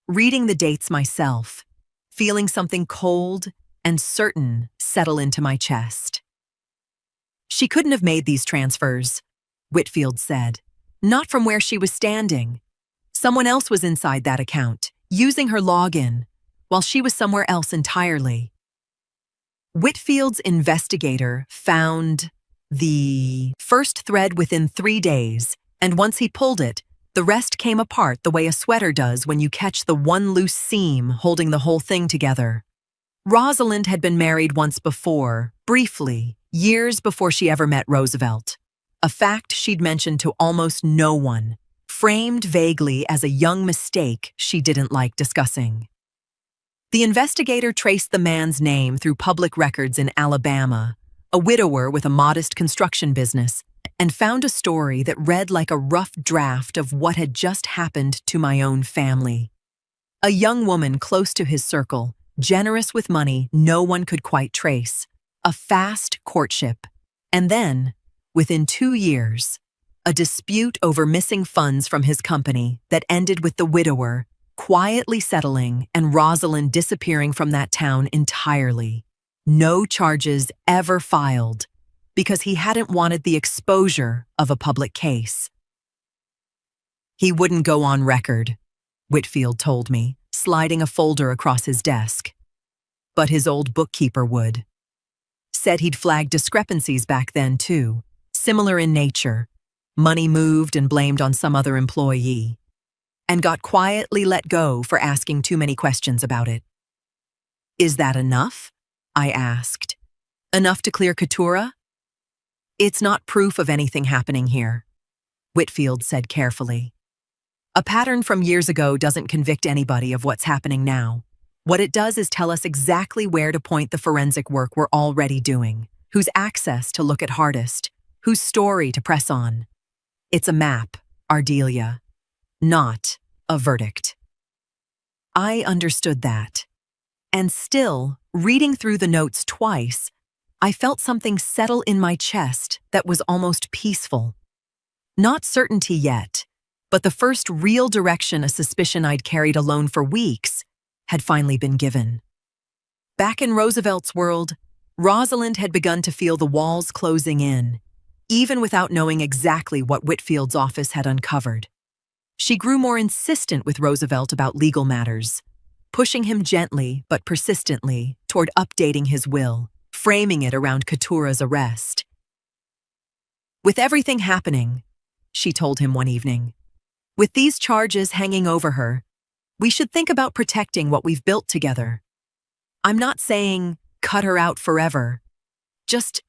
reading the dates myself, feeling something cold and certain settle into my chest. "She couldn't have made these transfers," Whitfield said. "Not from where she was standing. Someone else was inside that account, using her login, while she was somewhere else entirely." Whitfield's investigator found the first thread within 3 days, and once he pulled it, the rest came apart the way a sweater does when you catch the one loose seam holding the whole thing together. Rosalind had been married once before, briefly, years before she ever met Roosevelt, a fact she'd mentioned to almost no one, framed vaguely as a young mistake she didn't like discussing. The investigator traced the man's name through public records in Alabama, a widower with a modest construction business, and found a story that read like a rough draft of what had just happened to my own family. A young woman close to his circle, generous with money no one could quite trace, a fast courtship, and then, within 2 years, a dispute over missing funds from his company that ended with the widower quietly settling and Rosalind disappearing from that town entirely. No charges ever filed, because he hadn't wanted the exposure of a public case. "He wouldn't go on record," Whitfield told me, sliding a folder across his desk. "But his old bookkeeper would. Said he'd flagged discrepancies back then too, similar in nature. Money moved and blamed on some other employee, and got quietly let go for asking too many questions about it." "Is that enough?" I asked. "Enough to clear Katura?" "It's not proof of anything happening here," Whitfield said carefully. "A pattern from years ago doesn't convict anybody of what's happening now. What it does is tell us exactly where to point the forensic work we're already doing, whose access to look at hardest, whose story to press on. It's a map, Ardelia, not a verdict." I understood that. And still, reading through the notes twice, I felt something settle in my chest that was almost peaceful. Not certainty yet, but the first real direction a suspicion I'd carried alone for weeks had finally been given. Back in Roosevelt's world, Rosalind had begun to feel the walls closing in, even without knowing exactly what Whitfield's office had uncovered. She grew more insistent with Roosevelt about legal matters, pushing him gently but persistently toward updating his will, framing it around Katura's arrest. "With everything happening," she told him one evening, "with these charges hanging over her, we should think about protecting what we've built together. I'm not saying cut her out forever, just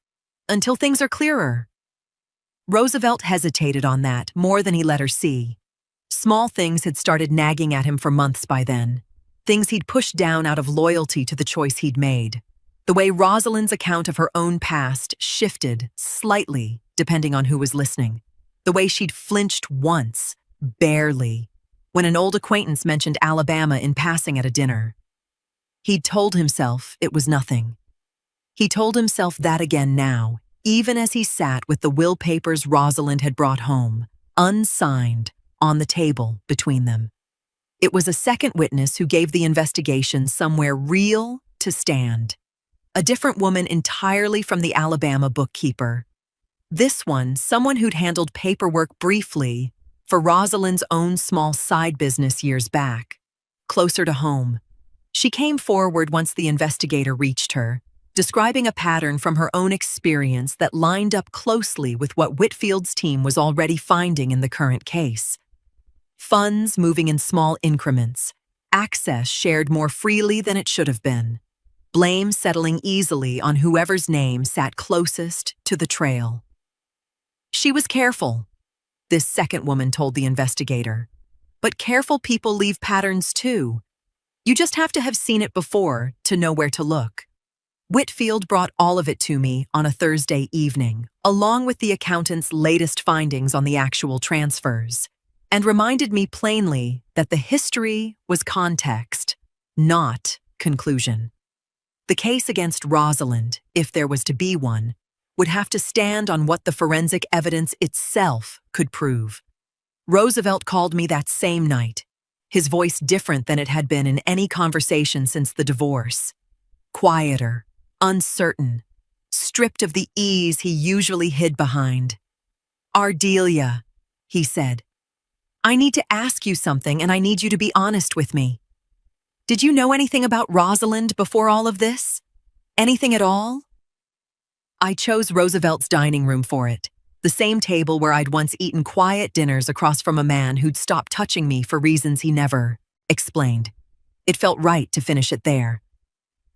until things are clearer." Roosevelt hesitated on that more than he let her see. Small things had started nagging at him for months by then, things he'd pushed down out of loyalty to the choice he'd made. The way Rosalind's account of her own past shifted slightly depending on who was listening. The way she'd flinched once, barely, when an old acquaintance mentioned Alabama in passing at a dinner. He'd told himself it was nothing. He told himself that again now, even as he sat with the will papers Rosalind had brought home, unsigned, on the table between them. It was a second witness who gave the investigation somewhere real to stand. A different woman entirely from the Alabama bookkeeper. This one, someone who'd handled paperwork briefly for Rosalind's own small side business years back. Closer to home. She came forward once the investigator reached her, describing a pattern from her own experience that lined up closely with what Whitfield's team was already finding in the current case. Funds moving in small increments, access shared more freely than it should have been, blame settling easily on whoever's name sat closest to the trail. She was careful, this second woman told the investigator. But careful people leave patterns too. You just have to have seen it before to know where to look. Whitfield brought all of it to me on a Thursday evening, along with the accountant's latest findings on the actual transfers, and reminded me plainly that the history was context, not conclusion. The case against Rosalind, if there was to be one, would have to stand on what the forensic evidence itself could prove. Roosevelt called me that same night, his voice different than it had been in any conversation since the divorce. Quieter, uncertain, stripped of the ease he usually hid behind. "Ardelia," he said, "I need to ask you something and I need you to be honest with me. Did you know anything about Rosalind before all of this? Anything at all?" I chose Roosevelt's dining room for it, the same table where I'd once eaten quiet dinners across from a man who'd stopped touching me for reasons he never explained. It felt right to finish it there.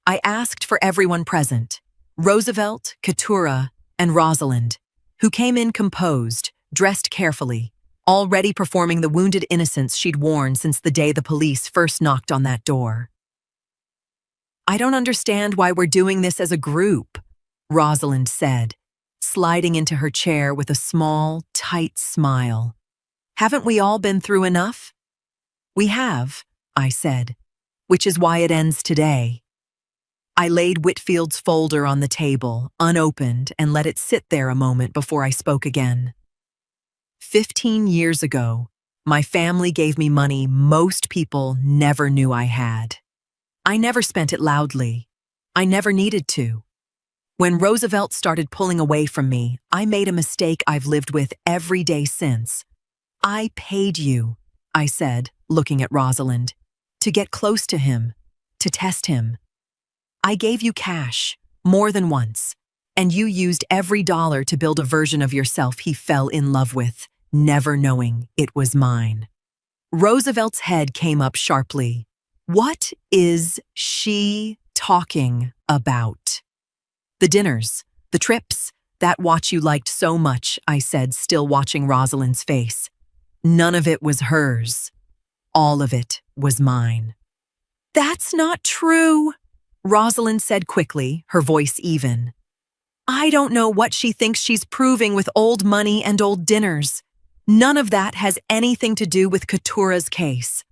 I asked for everyone present, Roosevelt, Keturah, and Rosalind, who came in composed, dressed carefully, already performing the wounded innocence she'd worn since the day the police first knocked on that door. "I don't understand why we're doing this as a group," Rosalind said, sliding into her chair with a small, tight smile. "Haven't we all been through enough?" "We have," I said, "which is why it ends today." I laid Whitfield's folder on the table, unopened, and let it sit there a moment before I spoke again. 15 years ago, my family gave me money most people never knew I had. I never spent it loudly. I never needed to. When Roosevelt started pulling away from me, I made a mistake I've lived with every day since. "I paid you," I said, looking at Rosalind, "to get close to him, to test him. I gave you cash, more than once, and you used every dollar to build a version of yourself he fell in love with, never knowing it was mine." Roosevelt's head came up sharply. What is she talking about? "The dinners, the trips, that watch you liked so much," I said, still watching Rosalind's face. "None of it was hers. All of it was mine." "That's not true," Rosalind said quickly, her voice even. "I don't know what she thinks she's proving with old money and old dinners. None of that has anything to do with Keturah's case."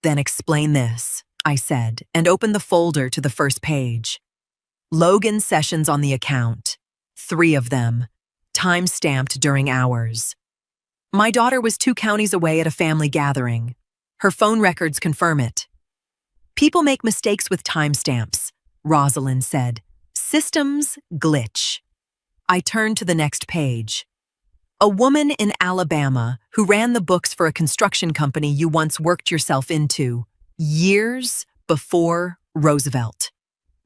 "Then explain this," I said, and opened the folder to the first page. Logan sessions on the account, 3 of them, time-stamped during hours. My daughter was 2 counties away at a family gathering. Her phone records confirm it. "People make mistakes with timestamps," Rosalind said. "Systems glitch." I turned to the next page. "A woman in Alabama who ran the books for a construction company you once worked yourself into, years before Roosevelt.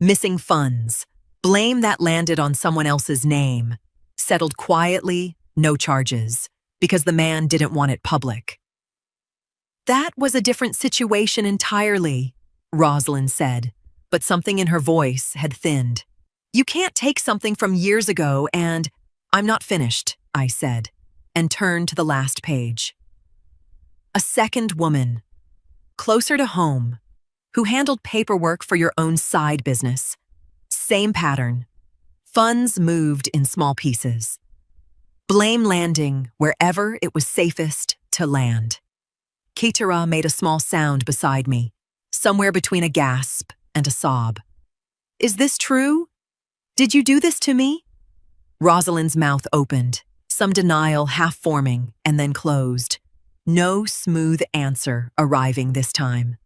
Missing funds, blame that landed on someone else's name, settled quietly, no charges, because the man didn't want it public." "That was a different situation entirely," Rosalind said, but something in her voice had thinned. "You can't take something from years ago and—" "I'm not finished," I said, and turned to the last page. "A second woman, closer to home, who handled paperwork for your own side business. Same pattern. Funds moved in small pieces. Blame landing wherever it was safest to land." Keturah made a small sound beside me, somewhere between a gasp and a sob. "Is this true? Did you do this to me?" Rosalind's mouth opened, some denial half forming and then closed. No smooth answer arriving this time.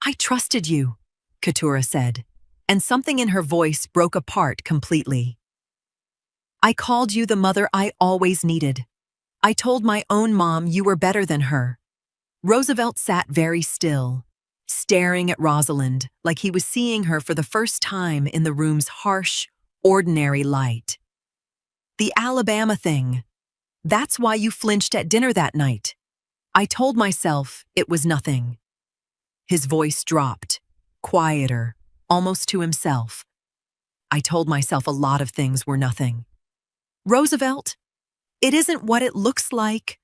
"I trusted you," Keturah said, and something in her voice broke apart completely. "I called you the mother I always needed. I told my own mom you were better than her." Roosevelt sat very still, staring at Rosalind like he was seeing her for the first time in the room's harsh, ordinary light. "The Alabama thing. That's why you flinched at dinner that night. I told myself it was nothing." His voice dropped, quieter, almost to himself. "I told myself a lot of things were nothing." "Roosevelt, it isn't what it looks like,"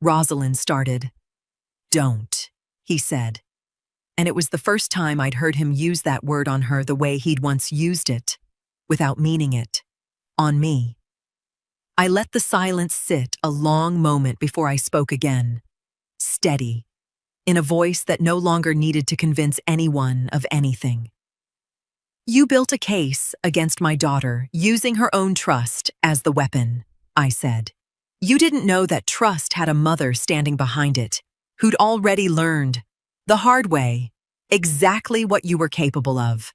Rosalind started. "Don't," he said. And it was the first time I'd heard him use that word on her the way he'd once used it, without meaning it, on me. I let the silence sit a long moment before I spoke again, steady, in a voice that no longer needed to convince anyone of anything. "You built a case against my daughter using her own trust as the weapon," I said. "You didn't know that trust had a mother standing behind it, who'd already learned, the hard way, exactly what you were capable of."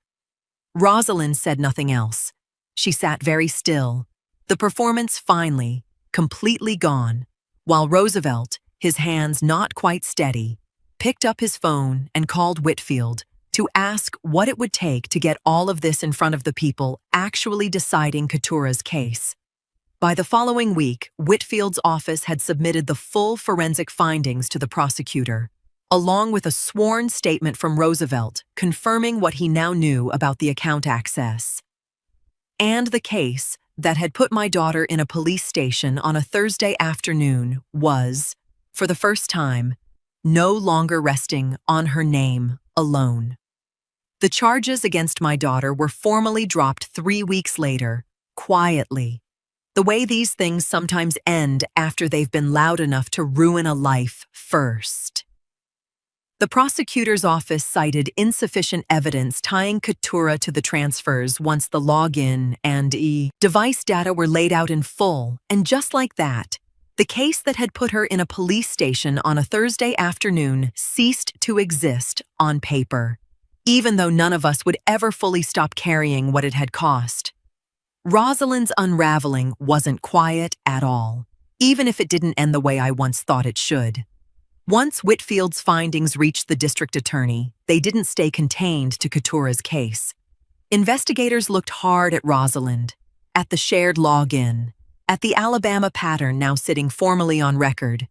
Rosalind said nothing else. She sat very still, the performance finally, completely gone, while Roosevelt, his hands not quite steady, picked up his phone and called Whitfield to ask what it would take to get all of this in front of the people actually deciding Keturah's case. By the following week, Whitfield's office had submitted the full forensic findings to the prosecutor, along with a sworn statement from Roosevelt confirming what he now knew about the account access. And the case that had put my daughter in a police station on a Thursday afternoon was, for the first time, no longer resting on her name alone. The charges against my daughter were formally dropped 3 weeks later, quietly, the way these things sometimes end after they've been loud enough to ruin a life first. The prosecutor's office cited insufficient evidence tying Keturah to the transfers once the login and device data were laid out in full, and just like that, the case that had put her in a police station on a Thursday afternoon ceased to exist on paper, even though none of us would ever fully stop carrying what it had cost. Rosalind's unraveling wasn't quiet at all, even if it didn't end the way I once thought it should. Once Whitfield's findings reached the district attorney, they didn't stay contained to Keturah's case. Investigators looked hard at Rosalind, at the shared login, at the Alabama pattern now sitting formally on record.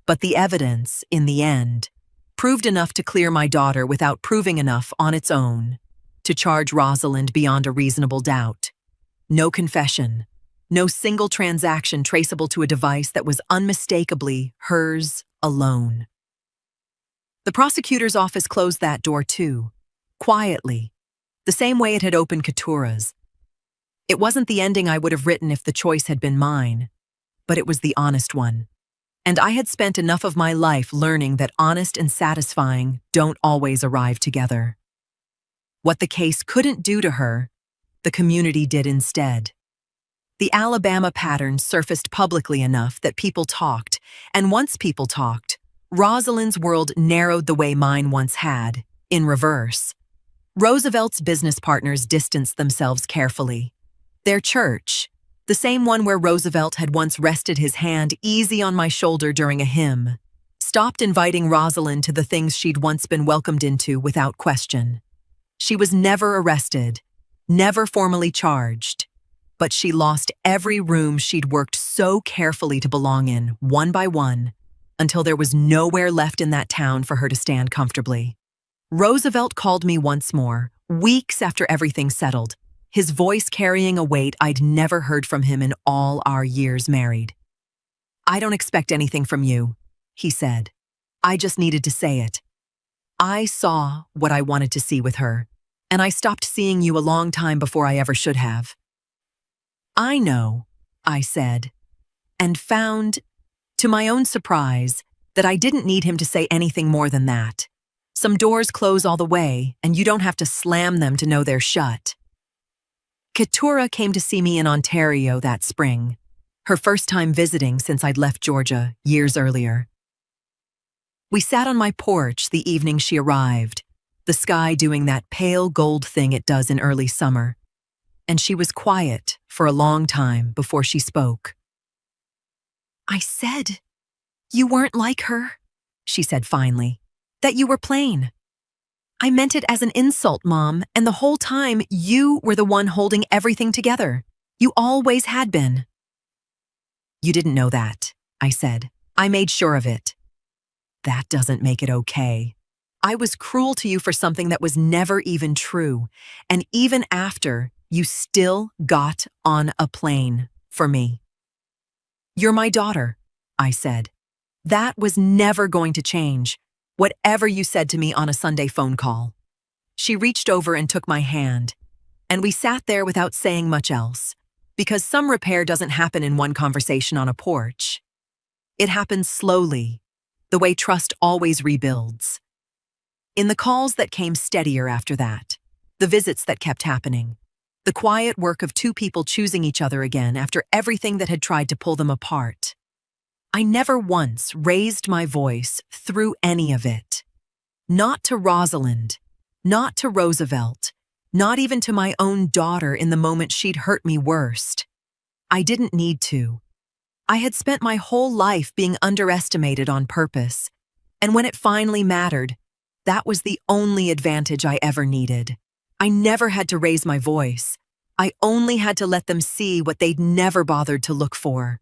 But the evidence, in the end, proved enough to clear my daughter without proving enough on its own to charge Rosalind beyond a reasonable doubt. No confession, no single transaction traceable to a device that was unmistakably hers alone. The prosecutor's office closed that door too, quietly, the same way it had opened Keturah's. It wasn't the ending I would have written if the choice had been mine, but it was the honest one. And I had spent enough of my life learning that honest and satisfying don't always arrive together. What the case couldn't do to her, the community did instead. The Alabama pattern surfaced publicly enough that people talked, and once people talked, Rosalind's world narrowed the way mine once had, in reverse. Roosevelt's business partners distanced themselves carefully. Their church, the same one where Roosevelt had once rested his hand easy on my shoulder during a hymn, stopped inviting Rosalind to the things she'd once been welcomed into without question. She was never arrested, never formally charged, but she lost every room she'd worked so carefully to belong in, one by one, until there was nowhere left in that town for her to stand comfortably. Roosevelt called me once more, weeks after everything settled, his voice carrying a weight I'd never heard from him in all our years married. "I don't expect anything from you," he said. "I just needed to say it. I saw what I wanted to see with her, and I stopped seeing you a long time before I ever should have." "I know," I said, and found, to my own surprise, that I didn't need him to say anything more than that. Some doors close all the way, and you don't have to slam them to know they're shut. Keturah came to see me in Ontario that spring, her first time visiting since I'd left Georgia years earlier. We sat on my porch the evening she arrived, the sky doing that pale gold thing it does in early summer, and she was quiet for a long time before she spoke. "I said you weren't like her," she said finally, "that you were plain. I meant it as an insult, Mom, and the whole time you were the one holding everything together. You always had been." "You didn't know that," I said. "I made sure of it." "That doesn't make it okay. I was cruel to you for something that was never even true, and even after, you still got on a plane for me." "You're my daughter," I said. "That was never going to change, whatever you said to me on a Sunday phone call." She reached over and took my hand, and we sat there without saying much else, because some repair doesn't happen in one conversation on a porch. It happens slowly, the way trust always rebuilds. In the calls that came steadier after that, the visits that kept happening, the quiet work of two people choosing each other again after everything that had tried to pull them apart, I never once raised my voice through any of it. Not to Rosalind, not to Roosevelt, not even to my own daughter in the moment she'd hurt me worst. I didn't need to. I had spent my whole life being underestimated on purpose, and when it finally mattered, that was the only advantage I ever needed. I never had to raise my voice. I only had to let them see what they'd never bothered to look for.